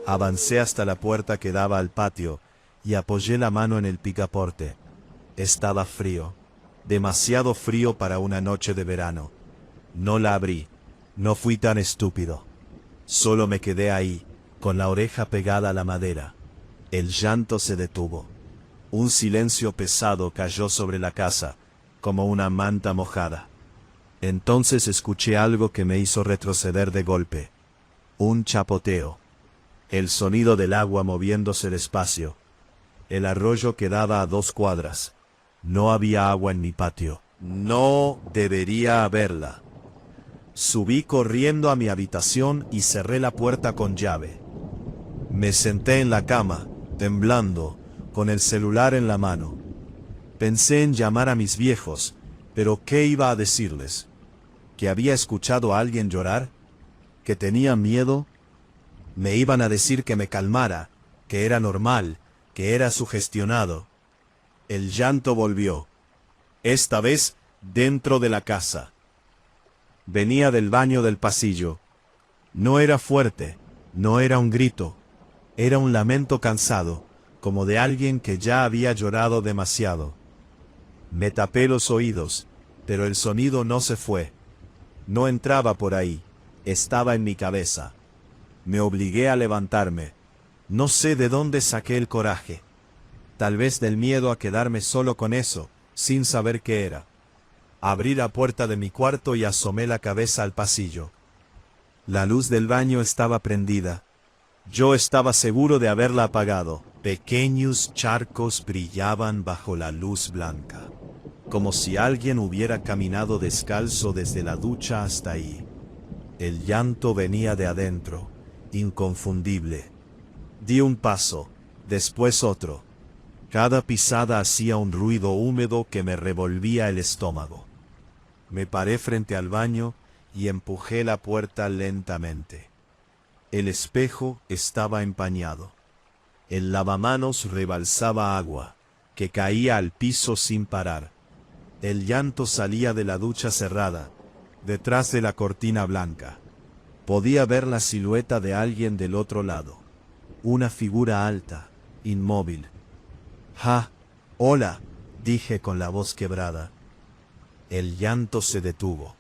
Avancé hasta la puerta que daba al patio y apoyé la mano en el picaporte. Estaba frío, demasiado frío para una noche de verano. No la abrí, no fui tan estúpido. Solo me quedé ahí, con la oreja pegada a la madera. El llanto se detuvo. Un silencio pesado cayó sobre la casa, como una manta mojada. Entonces escuché algo que me hizo retroceder de golpe. Un chapoteo. El sonido del agua moviéndose despacio. El arroyo quedaba a 2 cuadras. No había agua en mi patio. No debería haberla. Subí corriendo a mi habitación y cerré la puerta con llave. Me senté en la cama, temblando, con el celular en la mano. Pensé en llamar a mis viejos, pero ¿qué iba a decirles? ¿Que había escuchado a alguien llorar? ¿Que tenía miedo? Me iban a decir que me calmara, que era normal, que era sugestionado. El llanto volvió. Esta vez dentro de la casa. Venía del baño del pasillo. No era fuerte, no era un grito. Era un lamento cansado, como de alguien que ya había llorado demasiado. Me tapé los oídos, Pero el sonido no se fue. No entraba por ahí, estaba en mi cabeza. Me obligué a levantarme. No sé de dónde saqué el coraje. Tal vez del miedo a quedarme solo con eso, sin saber qué era. Abrí la puerta de mi cuarto y asomé la cabeza al pasillo. La luz del baño estaba prendida. Yo estaba seguro de haberla apagado. Pequeños charcos brillaban bajo la luz blanca, como si alguien hubiera caminado descalzo desde la ducha hasta ahí. El llanto venía de adentro, inconfundible. Di un paso, después otro. Cada pisada hacía un ruido húmedo que me revolvía el estómago. Me paré frente al baño y empujé la puerta lentamente. El espejo estaba empañado. El lavamanos rebalsaba agua, que caía al piso sin parar. El llanto salía de la ducha cerrada, detrás de la cortina blanca. Podía ver la silueta de alguien del otro lado. Una figura alta, inmóvil. «Ja, hola», dije con la voz quebrada. El llanto se detuvo.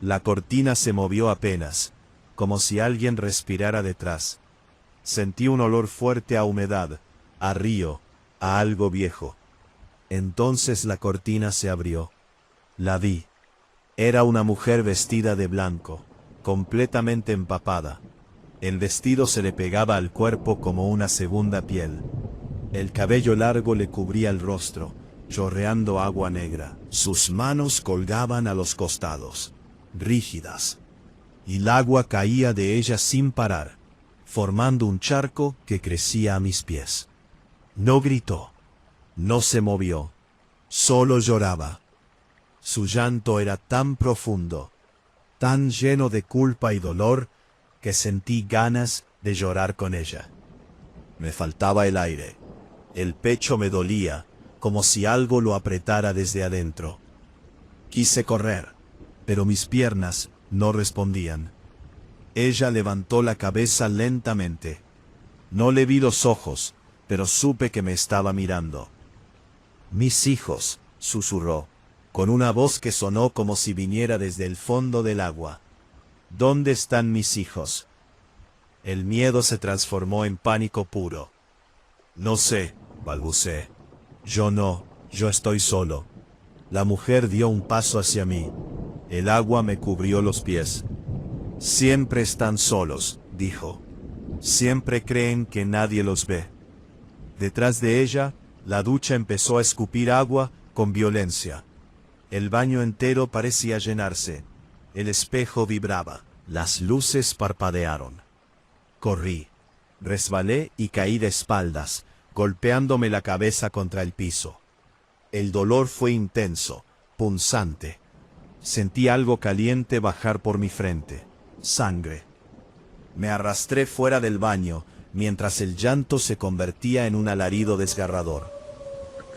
La cortina se movió apenas, como si alguien respirara detrás. Sentí un olor fuerte a humedad, a río, a algo viejo. Entonces la cortina se abrió. La vi. Era una mujer vestida de blanco, completamente empapada. El vestido se le pegaba al cuerpo como una segunda piel. El cabello largo le cubría el rostro, chorreando agua negra. Sus manos colgaban a los costados, rígidas, y el agua caía de ella sin parar, formando un charco que crecía a mis pies. No gritó, no se movió, solo lloraba. Su llanto era tan profundo, tan lleno de culpa y dolor, que sentí ganas de llorar con ella. Me faltaba el aire. El pecho me dolía, como si algo lo apretara desde adentro. Quise correr, pero mis piernas no respondían. Ella levantó la cabeza lentamente. No le vi los ojos, pero supe que me estaba mirando. «Mis hijos», susurró, con una voz que sonó como si viniera desde el fondo del agua. «¿Dónde están mis hijos?» El miedo se transformó en pánico puro. «No sé», balbuceé. Yo estoy solo». La mujer dio un paso hacia mí. El agua me cubrió los pies. «Siempre están solos», dijo. «Siempre creen que nadie los ve». Detrás de ella, la ducha empezó a escupir agua con violencia. El baño entero parecía llenarse. El espejo vibraba. Las luces parpadearon. Corrí. Resbalé y caí de espaldas, golpeándome la cabeza contra el piso. El dolor fue intenso, punzante. Sentí algo caliente bajar por mi frente. Sangre. Me arrastré fuera del baño, mientras el llanto se convertía en un alarido desgarrador.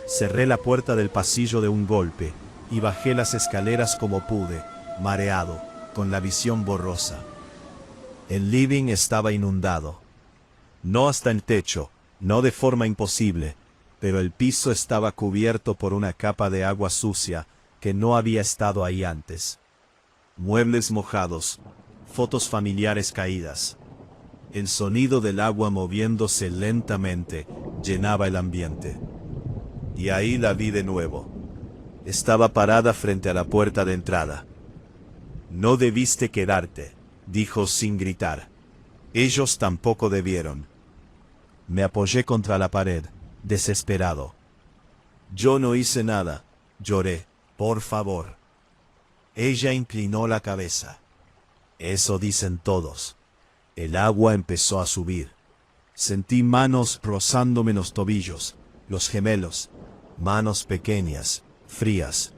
Cerré la puerta del pasillo de un golpe, y bajé las escaleras como pude, mareado, con la visión borrosa. El living estaba inundado. No hasta el techo, no de forma imposible, pero el piso estaba cubierto por una capa de agua sucia que no había estado ahí antes. Muebles mojados, fotos familiares caídas. El sonido del agua moviéndose lentamente llenaba el ambiente. Y ahí la vi de nuevo. Estaba parada frente a la puerta de entrada. «No debiste quedarte», dijo sin gritar. Ellos tampoco debieron. Me apoyé contra la pared, desesperado. «Yo no hice nada», lloré. «Por favor». Ella inclinó la cabeza. «Eso dicen todos». El agua empezó a subir. Sentí manos rozándome los tobillos, los gemelos, manos pequeñas, frías.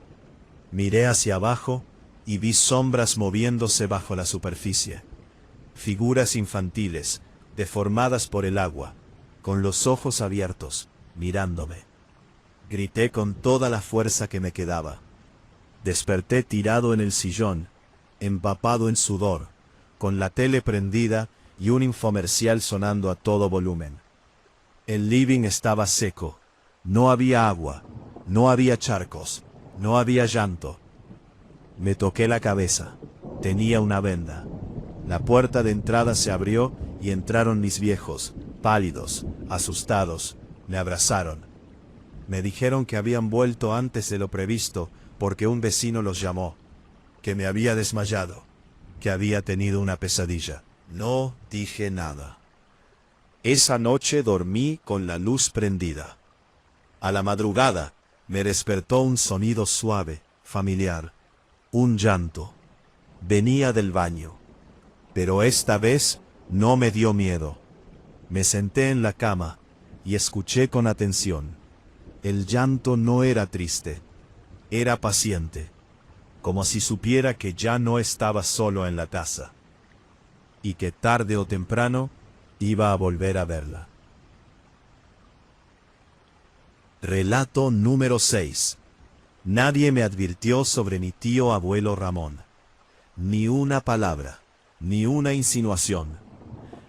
Miré hacia abajo y vi sombras moviéndose bajo la superficie. Figuras infantiles, deformadas por el agua, con los ojos abiertos, mirándome. Grité con toda la fuerza que me quedaba. Desperté tirado en el sillón, empapado en sudor, con la tele prendida y un infomercial sonando a todo volumen. El living estaba seco. No había agua, no había charcos, no había llanto. Me toqué la cabeza. Tenía una venda. La puerta de entrada se abrió y entraron mis viejos, pálidos, asustados. Me abrazaron. Me dijeron que habían vuelto antes de lo previsto porque un vecino los llamó, que me había desmayado, que había tenido una pesadilla. No dije nada. Esa noche dormí con la luz prendida. A la madrugada me despertó un sonido suave, familiar, un llanto. Venía del baño, pero esta vez no me dio miedo. Me senté en la cama y escuché con atención. El llanto no era triste, era paciente, como si supiera que ya no estaba solo en la casa, y que tarde o temprano iba a volver a verla. Relato número 6. Nadie me advirtió sobre mi tío abuelo Ramón. Ni una palabra, ni una insinuación.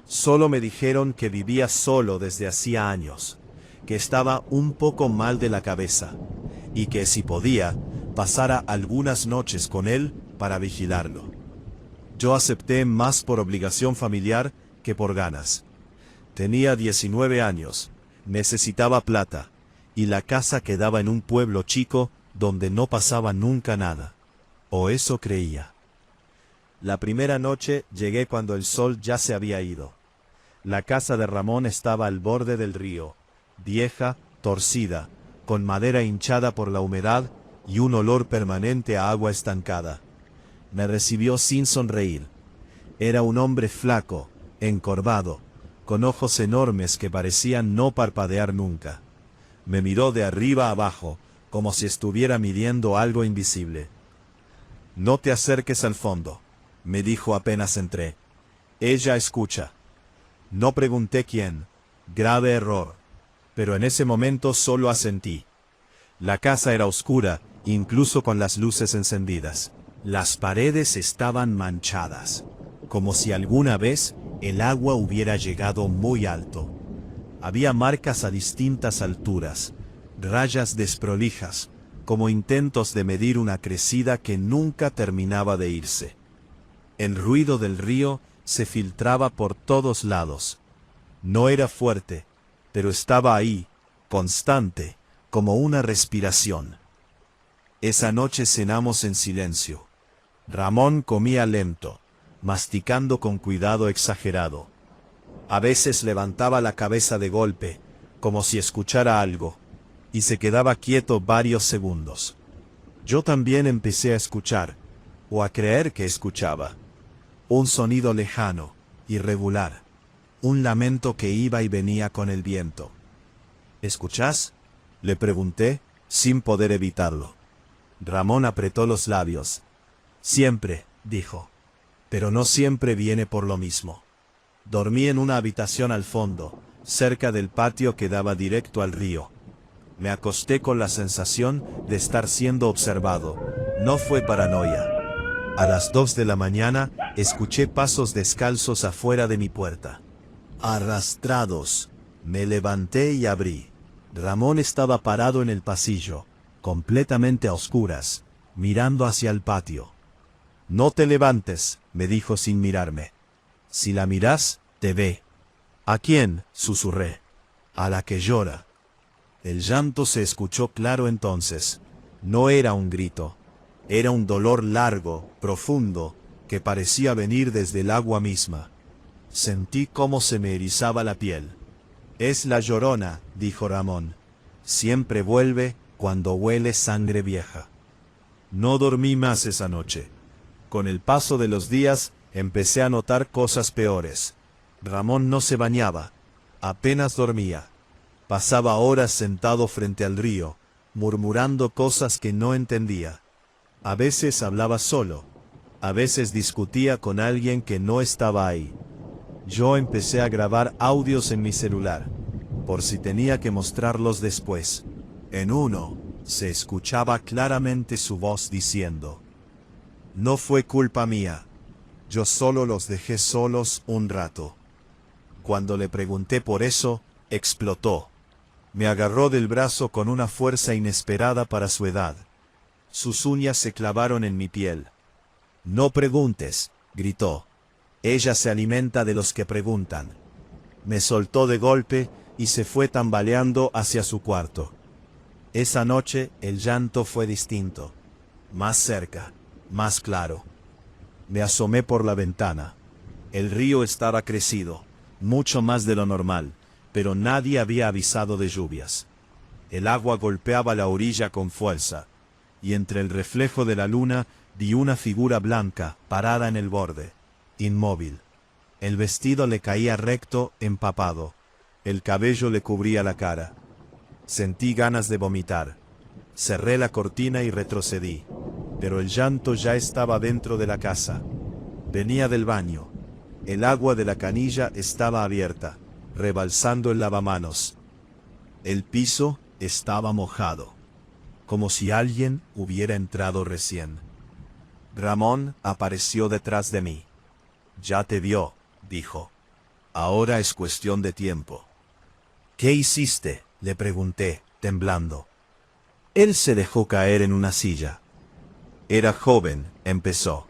Solo me dijeron que vivía solo desde hacía años, que estaba un poco mal de la cabeza, y que si podía, pasara algunas noches con él para vigilarlo. Yo acepté más por obligación familiar que por ganas. Tenía 19 años, necesitaba plata, y la casa quedaba en un pueblo chico donde no pasaba nunca nada. O eso creía. La primera noche llegué cuando el sol ya se había ido. La casa de Ramón estaba al borde del río, vieja, torcida, con madera hinchada por la humedad y un olor permanente a agua estancada. Me recibió sin sonreír. Era un hombre flaco, encorvado, con ojos enormes que parecían no parpadear nunca. Me miró de arriba a abajo, como si estuviera midiendo algo invisible. «No te acerques al fondo», me dijo apenas entré. «Ella escucha». No pregunté quién. Grave error. Pero en ese momento solo asentí. La casa era oscura, incluso con las luces encendidas. Las paredes estaban manchadas, como si alguna vez el agua hubiera llegado muy alto. Había marcas a distintas alturas, rayas desprolijas, como intentos de medir una crecida que nunca terminaba de irse. El ruido del río se filtraba por todos lados. No era fuerte, pero estaba ahí, constante, como una respiración. Esa noche cenamos en silencio. Ramón comía lento, masticando con cuidado exagerado. A veces levantaba la cabeza de golpe, como si escuchara algo, y se quedaba quieto varios segundos. Yo también empecé a escuchar, o a creer que escuchaba. Un sonido lejano, irregular, un lamento que iba y venía con el viento. ¿Escuchás?, le pregunté, sin poder evitarlo. Ramón apretó los labios. Siempre, dijo. Pero no siempre viene por lo mismo. Dormí en una habitación al fondo, cerca del patio que daba directo al río. Me acosté con la sensación de estar siendo observado. No fue paranoia. A las 2 de la mañana, escuché pasos descalzos afuera de mi puerta. Arrastrados. Me levanté y abrí. Ramón estaba parado en el pasillo, completamente a oscuras, mirando hacia el patio. «No te levantes», me dijo sin mirarme. «Si la mirás, te ve». «¿A quién?», susurré. «A la que llora». El llanto se escuchó claro entonces. No era un grito. Era un dolor largo, profundo, que parecía venir desde el agua misma. Sentí cómo se me erizaba la piel. «Es la Llorona», dijo Ramón. «Siempre vuelve cuando huele sangre vieja». No dormí más esa noche. Con el paso de los días, empecé a notar cosas peores. Ramón no se bañaba. Apenas dormía. Pasaba horas sentado frente al río, murmurando cosas que no entendía. A veces hablaba solo. A veces discutía con alguien que no estaba ahí. Yo empecé a grabar audios en mi celular, por si tenía que mostrarlos después. En uno, se escuchaba claramente su voz diciendo: «No fue culpa mía. Yo solo los dejé solos un rato». Cuando le pregunté por eso, explotó. Me agarró del brazo con una fuerza inesperada para su edad. Sus uñas se clavaron en mi piel. No preguntes, gritó. Ella se alimenta de los que preguntan. Me soltó de golpe y se fue tambaleando hacia su cuarto. Esa noche el llanto fue distinto. Más cerca, más claro. Me asomé por la ventana. El río estaba crecido, mucho más de lo normal, pero nadie había avisado de lluvias. El agua golpeaba la orilla con fuerza, y entre el reflejo de la luna vi una figura blanca parada en el borde, inmóvil. El vestido le caía recto, empapado. El cabello le cubría la cara. Sentí ganas de vomitar. Cerré la cortina y retrocedí, pero el llanto ya estaba dentro de la casa. Venía del baño. El agua de la canilla estaba abierta, rebalsando el lavamanos. El piso estaba mojado, como si alguien hubiera entrado recién. Ramón apareció detrás de mí. Ya te vio, dijo. Ahora es cuestión de tiempo. ¿Qué hiciste?, le pregunté, temblando. Él se dejó caer en una silla. Era joven, empezó.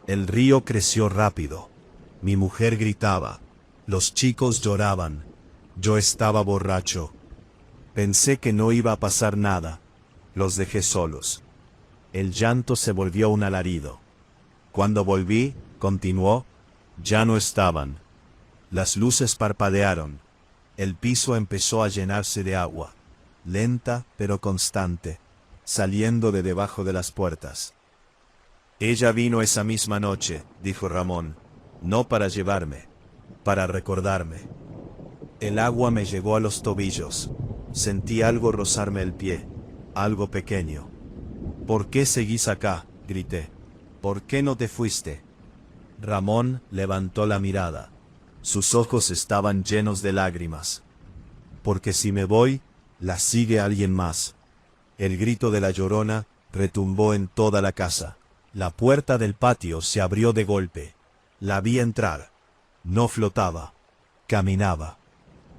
El río creció rápido. Mi mujer gritaba. Los chicos lloraban. Yo estaba borracho. Pensé que no iba a pasar nada. Los dejé solos. El llanto se volvió un alarido. Cuando volví, continuó, ya no estaban. Las luces parpadearon. El piso empezó a llenarse de agua, lenta pero constante, saliendo de debajo de las puertas. Ella vino esa misma noche, dijo Ramón, no para llevarme, para recordarme. El agua me llegó a los tobillos. Sentí algo rozarme el pie, algo pequeño. ¿Por qué seguís acá?, grité. ¿Por qué no te fuiste? Ramón levantó la mirada. Sus ojos estaban llenos de lágrimas. Porque si me voy, la sigue alguien más. El grito de la llorona retumbó en toda la casa. La puerta del patio se abrió de golpe. La vi entrar. No flotaba. Caminaba.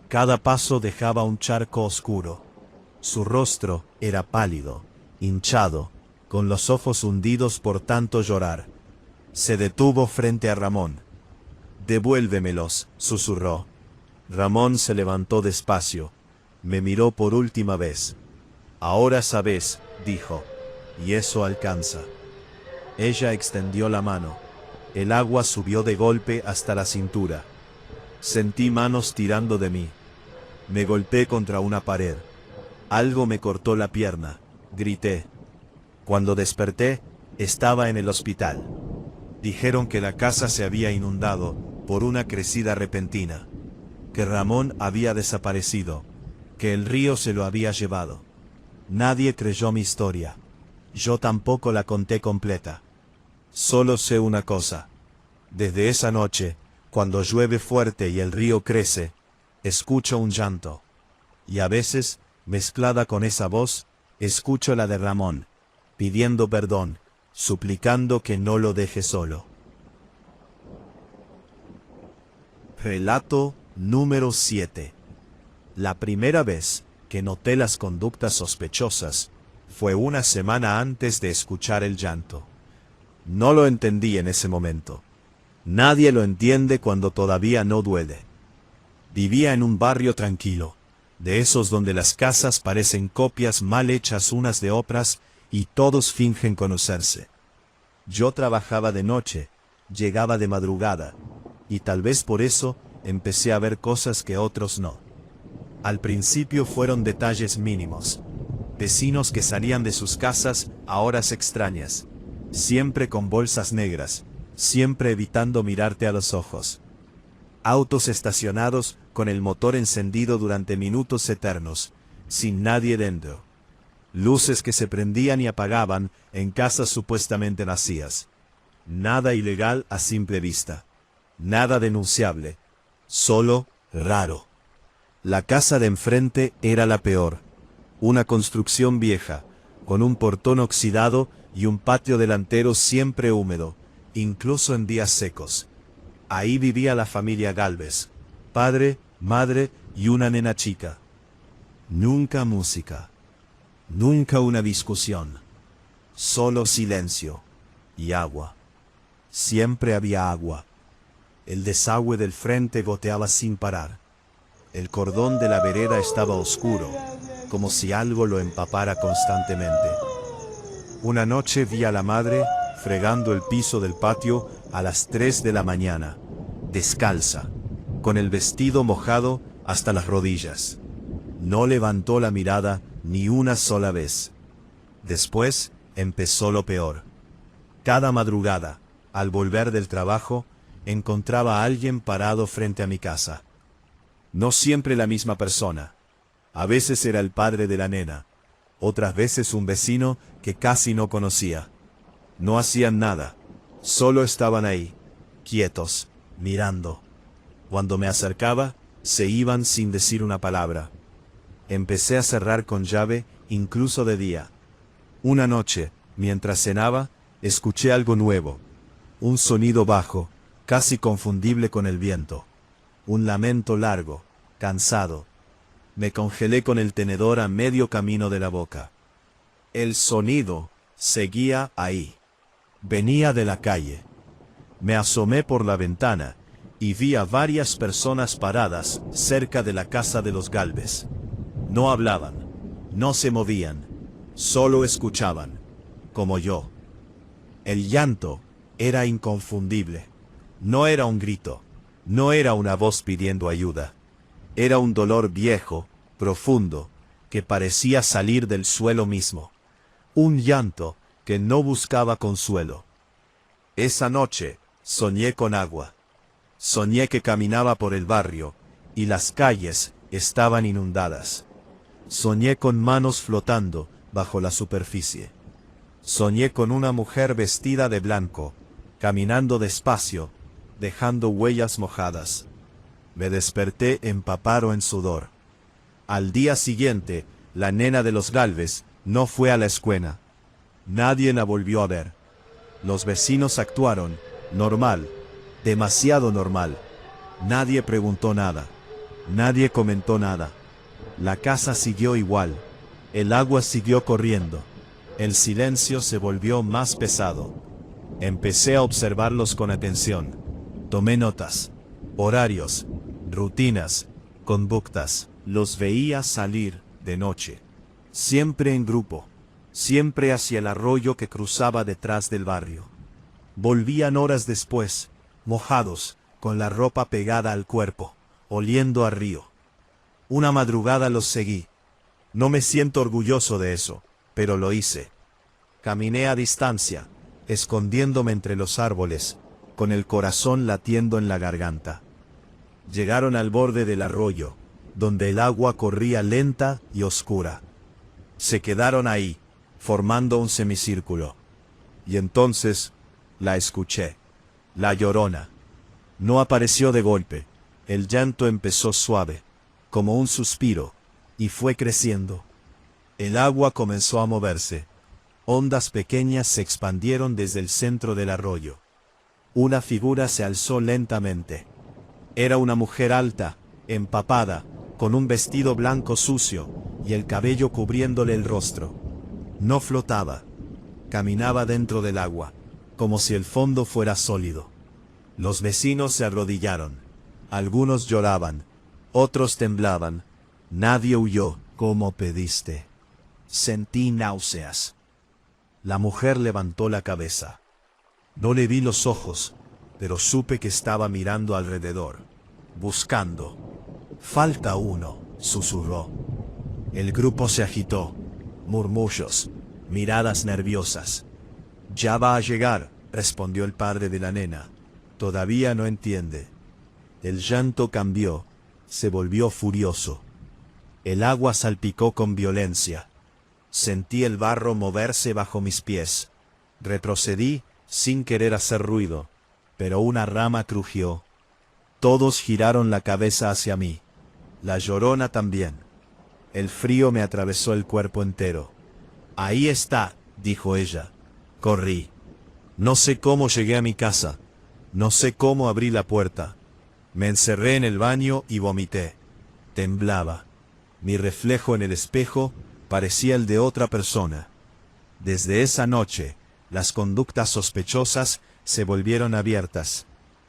Cada paso dejaba un charco oscuro. Su rostro era pálido, hinchado, con los ojos hundidos por tanto llorar. Se detuvo frente a Ramón. «Devuélvemelos», susurró. Ramón se levantó despacio. Me miró por última vez. «Ahora sabes», dijo, «y eso alcanza». Ella extendió la mano. El agua subió de golpe hasta la cintura. Sentí manos tirando de mí. Me golpeé contra una pared. Algo me cortó la pierna. Grité. Cuando desperté, estaba en el hospital. Dijeron que la casa se había inundado por una crecida repentina, que Ramón había desaparecido, que el río se lo había llevado. Nadie creyó mi historia. Yo tampoco la conté completa. Solo sé una cosa. Desde esa noche, cuando llueve fuerte y el río crece, escucho un llanto. Y a veces, mezclada con esa voz, escucho la de Ramón, pidiendo perdón, suplicando que no lo deje solo. Relato número 7. La primera vez que noté las conductas sospechosas fue una semana antes de escuchar el llanto. No lo entendí en ese momento. Nadie lo entiende cuando todavía no duele. Vivía en un barrio tranquilo, de esos donde las casas parecen copias mal hechas unas de otras y todos fingen conocerse. Yo trabajaba de noche, llegaba de madrugada, y tal vez por eso empecé a ver cosas que otros no. Al principio fueron detalles mínimos. Vecinos que salían de sus casas a horas extrañas, siempre con bolsas negras, siempre evitando mirarte a los ojos. Autos estacionados con el motor encendido durante minutos eternos, sin nadie dentro. Luces que se prendían y apagaban en casas supuestamente vacías. Nada ilegal a simple vista. Nada denunciable. Solo raro. La casa de enfrente era la peor. Una construcción vieja, con un portón oxidado y un patio delantero siempre húmedo, incluso en días secos. Ahí vivía la familia Gálvez. Padre, madre y una nena chica. Nunca música. Nunca una discusión. Solo silencio y agua. Siempre había agua. El desagüe del frente goteaba sin parar. El cordón de la vereda estaba oscuro, como si algo lo empapara constantemente. Una noche vi a la madre fregando el piso del patio a las 3 de la mañana, descalza, con el vestido mojado hasta las rodillas. No levantó la mirada ni una sola vez. Después empezó lo peor. Cada madrugada, al volver del trabajo, encontraba a alguien parado frente a mi casa. No siempre la misma persona. A veces era el padre de la nena, otras veces un vecino que casi no conocía. No hacían nada, solo estaban ahí, quietos, mirando. Cuando me acercaba, se iban sin decir una palabra. Empecé a cerrar con llave, incluso de día. Una noche, mientras cenaba, escuché algo nuevo. Un sonido bajo, casi confundible con el viento. Un lamento largo, cansado. Me congelé con el tenedor a medio camino de la boca. El sonido seguía ahí. Venía de la calle. Me asomé por la ventana y vi a varias personas paradas cerca de la casa de los Galvez. No hablaban, no se movían, solo escuchaban, como yo. El llanto era inconfundible. No era un grito, no era una voz pidiendo ayuda. Era un dolor viejo, profundo, que parecía salir del suelo mismo. Un llanto que no buscaba consuelo. Esa noche soñé con agua. Soñé que caminaba por el barrio y las calles estaban inundadas. Soñé con manos flotando bajo la superficie. Soñé con una mujer vestida de blanco, caminando despacio, dejando huellas mojadas. Me desperté empapado en sudor. Al día siguiente, la nena de los Galvez no fue a la escuela. Nadie la volvió a ver. Los vecinos actuaron, normal, demasiado normal. Nadie preguntó nada. Nadie comentó nada. La casa siguió igual. El agua siguió corriendo. El silencio se volvió más pesado. Empecé a observarlos con atención. Tomé notas, horarios, rutinas, conductas. Los veía salir de noche. Siempre en grupo. Siempre hacia el arroyo que cruzaba detrás del barrio. Volvían horas después, mojados, con la ropa pegada al cuerpo, oliendo a río. Una madrugada los seguí. No me siento orgulloso de eso, pero lo hice. Caminé a distancia, escondiéndome entre los árboles, con el corazón latiendo en la garganta. Llegaron al borde del arroyo, donde el agua corría lenta y oscura. Se quedaron ahí, formando un semicírculo. Y entonces, la escuché. La Llorona. No apareció de golpe. El llanto empezó suave, como un suspiro, y fue creciendo. El agua comenzó a moverse. Ondas pequeñas se expandieron desde el centro del arroyo. Una figura se alzó lentamente. Era una mujer alta, empapada, con un vestido blanco sucio, y el cabello cubriéndole el rostro. No flotaba. Caminaba dentro del agua, como si el fondo fuera sólido. Los vecinos se arrodillaron. Algunos lloraban, otros temblaban. Nadie huyó, como pediste. Sentí náuseas. La mujer levantó la cabeza. No le vi los ojos, pero supe que estaba mirando alrededor, buscando. Falta uno, susurró. El grupo se agitó. Murmullos, miradas nerviosas. Ya va a llegar, respondió el padre de la nena. Todavía no entiende. El llanto cambió, se volvió furioso. El agua salpicó con violencia. Sentí el barro moverse bajo mis pies. Retrocedí sin querer hacer ruido, pero una rama crujió. Todos giraron la cabeza hacia mí. La Llorona también. El frío me atravesó el cuerpo entero. Ahí está, dijo ella. Corrí. No sé cómo llegué a mi casa. No sé cómo abrí la puerta. Me encerré en el baño y vomité. Temblaba. Mi reflejo en el espejo parecía el de otra persona. Desde esa noche, las conductas sospechosas se volvieron abiertas.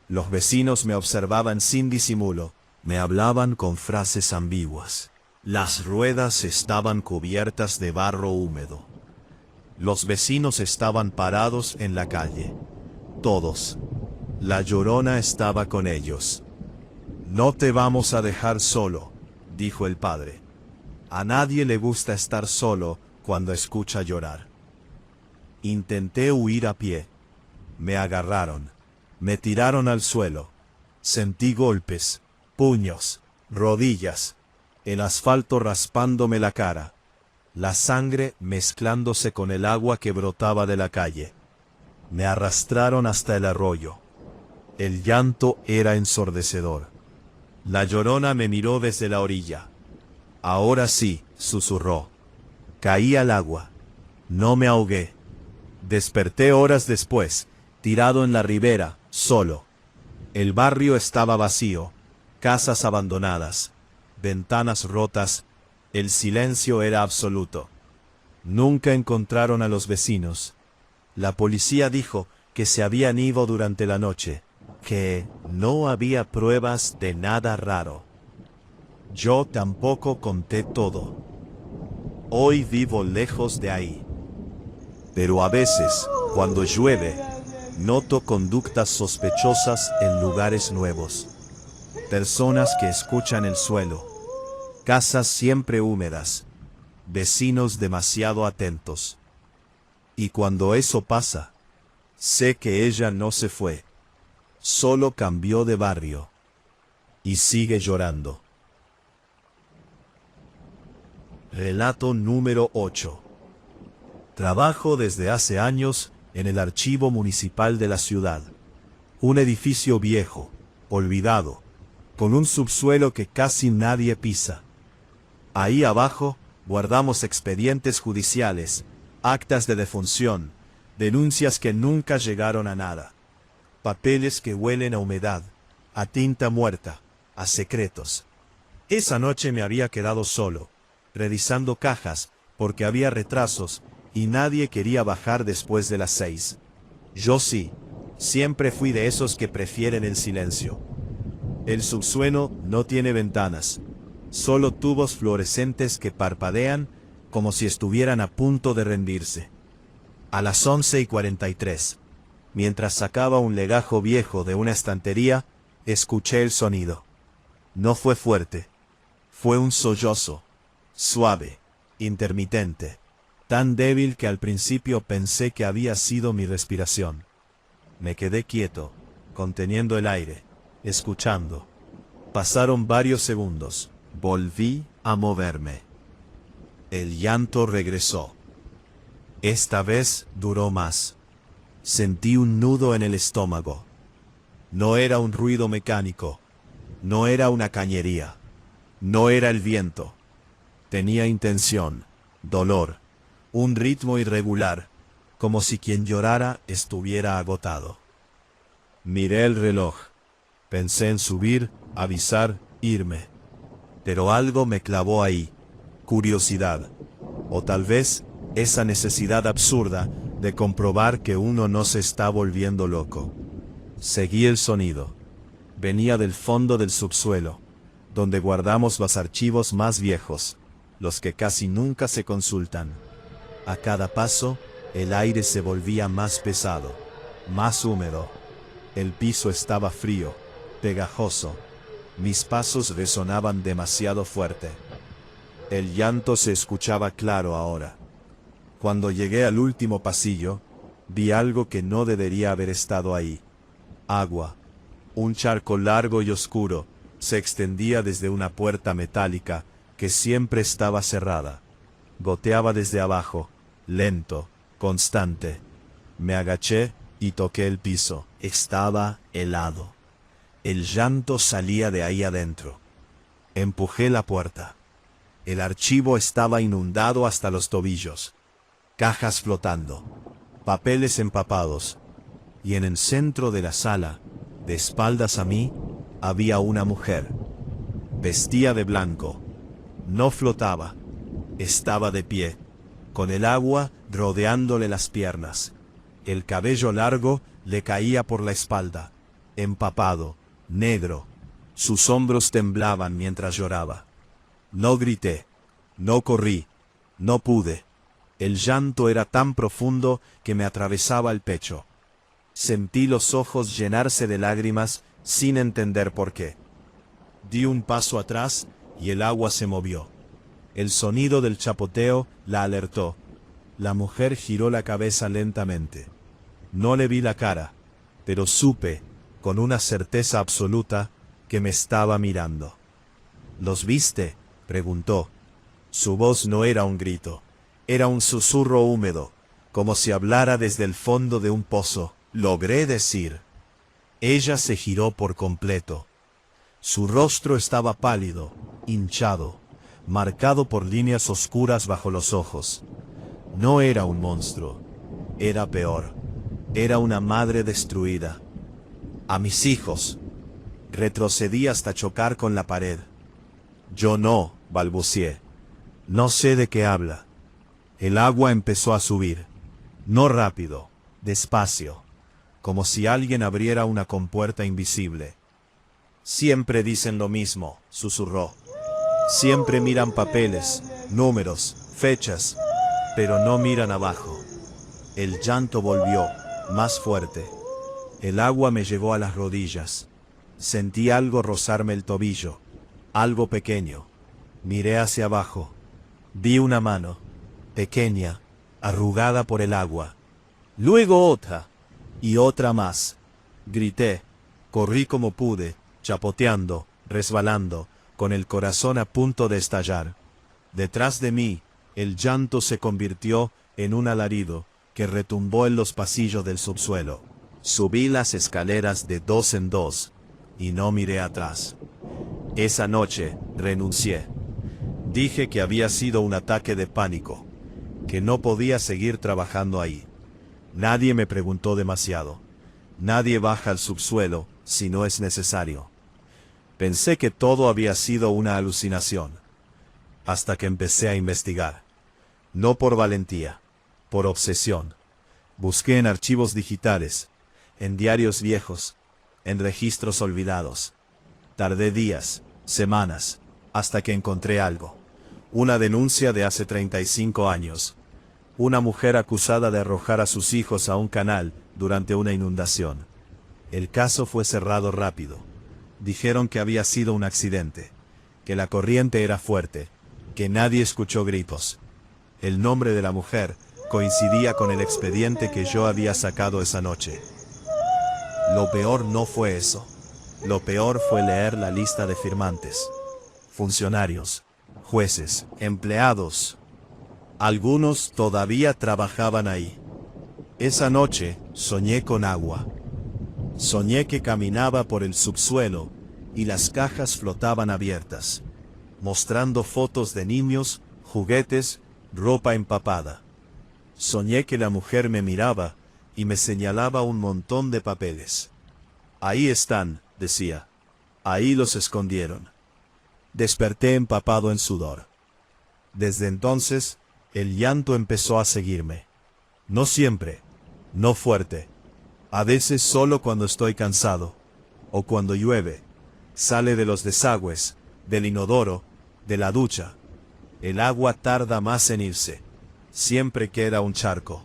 Los vecinos me observaban sin disimulo, me hablaban con frases ambiguas. Las ruedas estaban cubiertas de barro húmedo. Los vecinos estaban parados en la calle. Todos. La Llorona estaba con ellos. «No te vamos a dejar solo», dijo el padre. A nadie le gusta estar solo cuando escucha llorar. Intenté huir a pie. Me agarraron. Me tiraron al suelo. Sentí golpes, puños, rodillas, el asfalto raspándome la cara, la sangre mezclándose con el agua que brotaba de la calle. Me arrastraron hasta el arroyo. El llanto era ensordecedor. La Llorona me miró desde la orilla. «Ahora sí», susurró. Caí al agua. No me ahogué. Desperté horas después, tirado en la ribera, solo. El barrio estaba vacío, casas abandonadas, ventanas rotas, el silencio era absoluto. Nunca encontraron a los vecinos. La policía dijo que se habían ido durante la noche, que no había pruebas de nada raro. Yo tampoco conté todo. Hoy vivo lejos de ahí. Pero a veces, cuando llueve, noto conductas sospechosas en lugares nuevos. Personas que escuchan el suelo. Casas siempre húmedas. Vecinos demasiado atentos. Y cuando eso pasa, sé que ella no se fue. Solo cambió de barrio. Y sigue llorando. Relato número 8. Trabajo desde hace años en el archivo municipal de la ciudad. Un edificio viejo, olvidado, con un subsuelo que casi nadie pisa. Ahí abajo guardamos expedientes judiciales, actas de defunción, denuncias que nunca llegaron a nada, papeles que huelen a humedad, a tinta muerta, a secretos. Esa noche me había quedado solo, revisando cajas, porque había retrasos y nadie quería bajar después de las 6. Yo sí, siempre fui de esos que prefieren el silencio. El subsuelo no tiene ventanas, solo tubos fluorescentes que parpadean como si estuvieran a punto de rendirse. A las 11:43, mientras sacaba un legajo viejo de una estantería, escuché el sonido. No fue fuerte, fue un sollozo, suave, intermitente, tan débil que al principio pensé que había sido mi respiración. Me quedé quieto, conteniendo el aire, escuchando. Pasaron varios segundos. Volví a moverme. El llanto regresó. Esta vez duró más. Sentí un nudo en el estómago. No era un ruido mecánico. No era una cañería. No era el viento. Tenía intención, dolor, un ritmo irregular, como si quien llorara estuviera agotado. Miré el reloj. Pensé en subir, avisar, irme. Pero algo me clavó ahí. Curiosidad. O tal vez esa necesidad absurda de comprobar que uno no se está volviendo loco. Seguí el sonido. Venía del fondo del subsuelo, donde guardamos los archivos más viejos, los que casi nunca se consultan. A cada paso, el aire se volvía más pesado, más húmedo. El piso estaba frío, pegajoso. Mis pasos resonaban demasiado fuerte. El llanto se escuchaba claro ahora. Cuando llegué al último pasillo, vi algo que no debería haber estado ahí. Agua. Un charco largo y oscuro se extendía desde una puerta metálica que siempre estaba cerrada. Goteaba desde abajo, lento, constante. Me agaché y toqué el piso. Estaba helado. El llanto salía de ahí adentro. Empujé la puerta. El archivo estaba inundado hasta los tobillos. Cajas flotando, papeles empapados, y en el centro de la sala, de espaldas a mí, había una mujer. Vestía de blanco. No flotaba. Estaba de pie, con el agua rodeándole las piernas. El cabello largo le caía por la espalda, empapado, negro. Sus hombros temblaban mientras lloraba. No grité, no corrí, no pude. El llanto era tan profundo que me atravesaba el pecho. Sentí los ojos llenarse de lágrimas sin entender por qué. Di un paso atrás y el agua se movió. El sonido del chapoteo la alertó. La mujer giró la cabeza lentamente. No le vi la cara, pero supe, con una certeza absoluta, que me estaba mirando. ¿Los viste?, preguntó. Su voz no era un grito, era un susurro húmedo, como si hablara desde el fondo de un pozo. Logré decir. Ella se giró por completo. Su rostro estaba pálido, hinchado, marcado por líneas oscuras bajo los ojos. No era un monstruo, era peor. Era una madre destruida. A mis hijos. Retrocedí hasta chocar con la pared. Yo no, balbucié. No sé de qué habla. El agua empezó a subir. No rápido, despacio, como si alguien abriera una compuerta invisible. Siempre dicen lo mismo, susurró. Siempre miran papeles, números, fechas, pero no miran abajo. El llanto volvió, más fuerte. El agua me llegó a las rodillas. Sentí algo rozarme el tobillo, algo pequeño. Miré hacia abajo. Vi una mano, pequeña, arrugada por el agua. Luego otra, y otra más. Grité, corrí como pude, chapoteando, resbalando, con el corazón a punto de estallar. Detrás de mí, el llanto se convirtió en un alarido que retumbó en los pasillos del subsuelo. Subí las escaleras de 2 en 2, y no miré atrás. Esa noche, renuncié. Dije que había sido un ataque de pánico, que no podía seguir trabajando ahí. Nadie me preguntó demasiado. Nadie baja al subsuelo si no es necesario. Pensé que todo había sido una alucinación, hasta que empecé a investigar. No por valentía, por obsesión. Busqué en archivos digitales, en diarios viejos, en registros olvidados. Tardé días, semanas, hasta que encontré algo. Una denuncia de hace 35 años. Una mujer acusada de arrojar a sus hijos a un canal durante una inundación. El caso fue cerrado rápido. Dijeron que había sido un accidente, que la corriente era fuerte, que nadie escuchó gritos. El nombre de la mujer coincidía con el expediente que yo había sacado esa noche. Lo peor no fue eso. Lo peor fue leer la lista de firmantes. Funcionarios, jueces, empleados. Algunos todavía trabajaban ahí. Esa noche soñé con agua. Soñé que caminaba por el subsuelo y las cajas flotaban abiertas, mostrando fotos de niños, juguetes, ropa empapada. Soñé que la mujer me miraba y me señalaba un montón de papeles. Ahí están, decía. Ahí los escondieron. Desperté empapado en sudor. Desde entonces, el llanto empezó a seguirme. No siempre, no fuerte. A veces solo cuando estoy cansado, o cuando llueve. Sale de los desagües, del inodoro, de la ducha. El agua tarda más en irse. Siempre queda un charco.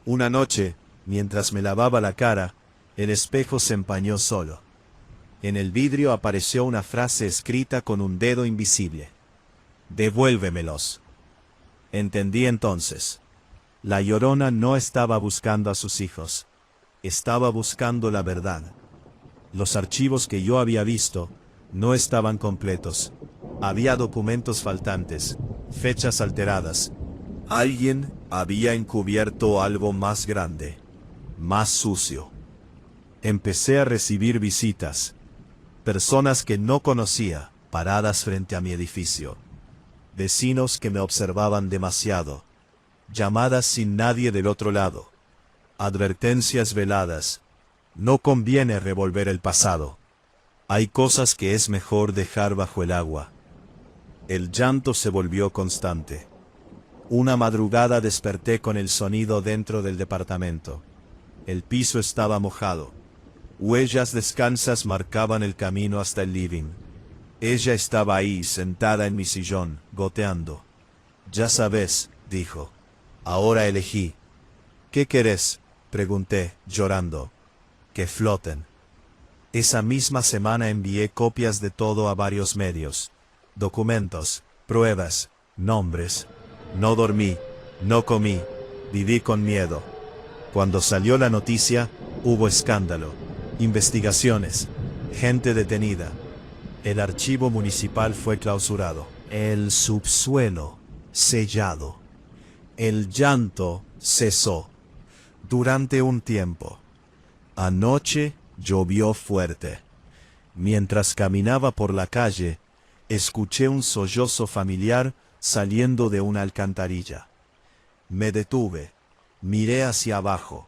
Una noche, mientras me lavaba la cara, el espejo se empañó solo. En el vidrio apareció una frase escrita con un dedo invisible. Devuélvemelos. Entendí entonces. La Llorona no estaba buscando a sus hijos. Estaba buscando la verdad. Los archivos que yo había visto no estaban completos. Había documentos faltantes, fechas alteradas. Alguien había encubierto algo más grande, más sucio. Empecé a recibir visitas. Personas que no conocía, paradas frente a mi edificio. Vecinos que me observaban demasiado. Llamadas sin nadie del otro lado. Advertencias veladas. No conviene revolver el pasado. Hay cosas que es mejor dejar bajo el agua. El llanto se volvió constante. Una madrugada desperté con el sonido dentro del departamento. El piso estaba mojado. Huellas descalzas marcaban el camino hasta el living. Ella estaba ahí, sentada en mi sillón, goteando. Ya sabes, dijo. Ahora elegí. ¿Qué querés? Pregunté, llorando. Que floten. Esa misma semana envié copias de todo a varios medios. Documentos, pruebas, nombres. No dormí, no comí, viví con miedo. Cuando salió la noticia, hubo escándalo, investigaciones, gente detenida. El archivo municipal fue clausurado. El subsuelo sellado. El llanto cesó. Durante un tiempo. Anoche llovió fuerte. Mientras caminaba por la calle, escuché un sollozo familiar saliendo de una alcantarilla. Me detuve, miré hacia abajo.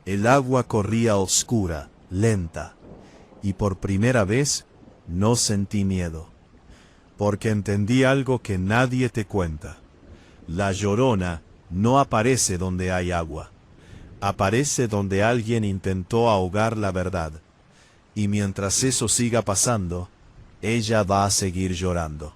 El agua corría oscura, lenta, y por primera vez no sentí miedo, porque entendí algo que nadie te cuenta. La Llorona no aparece donde hay agua, aparece donde alguien intentó ahogar la verdad, y mientras eso siga pasando, ella va a seguir llorando.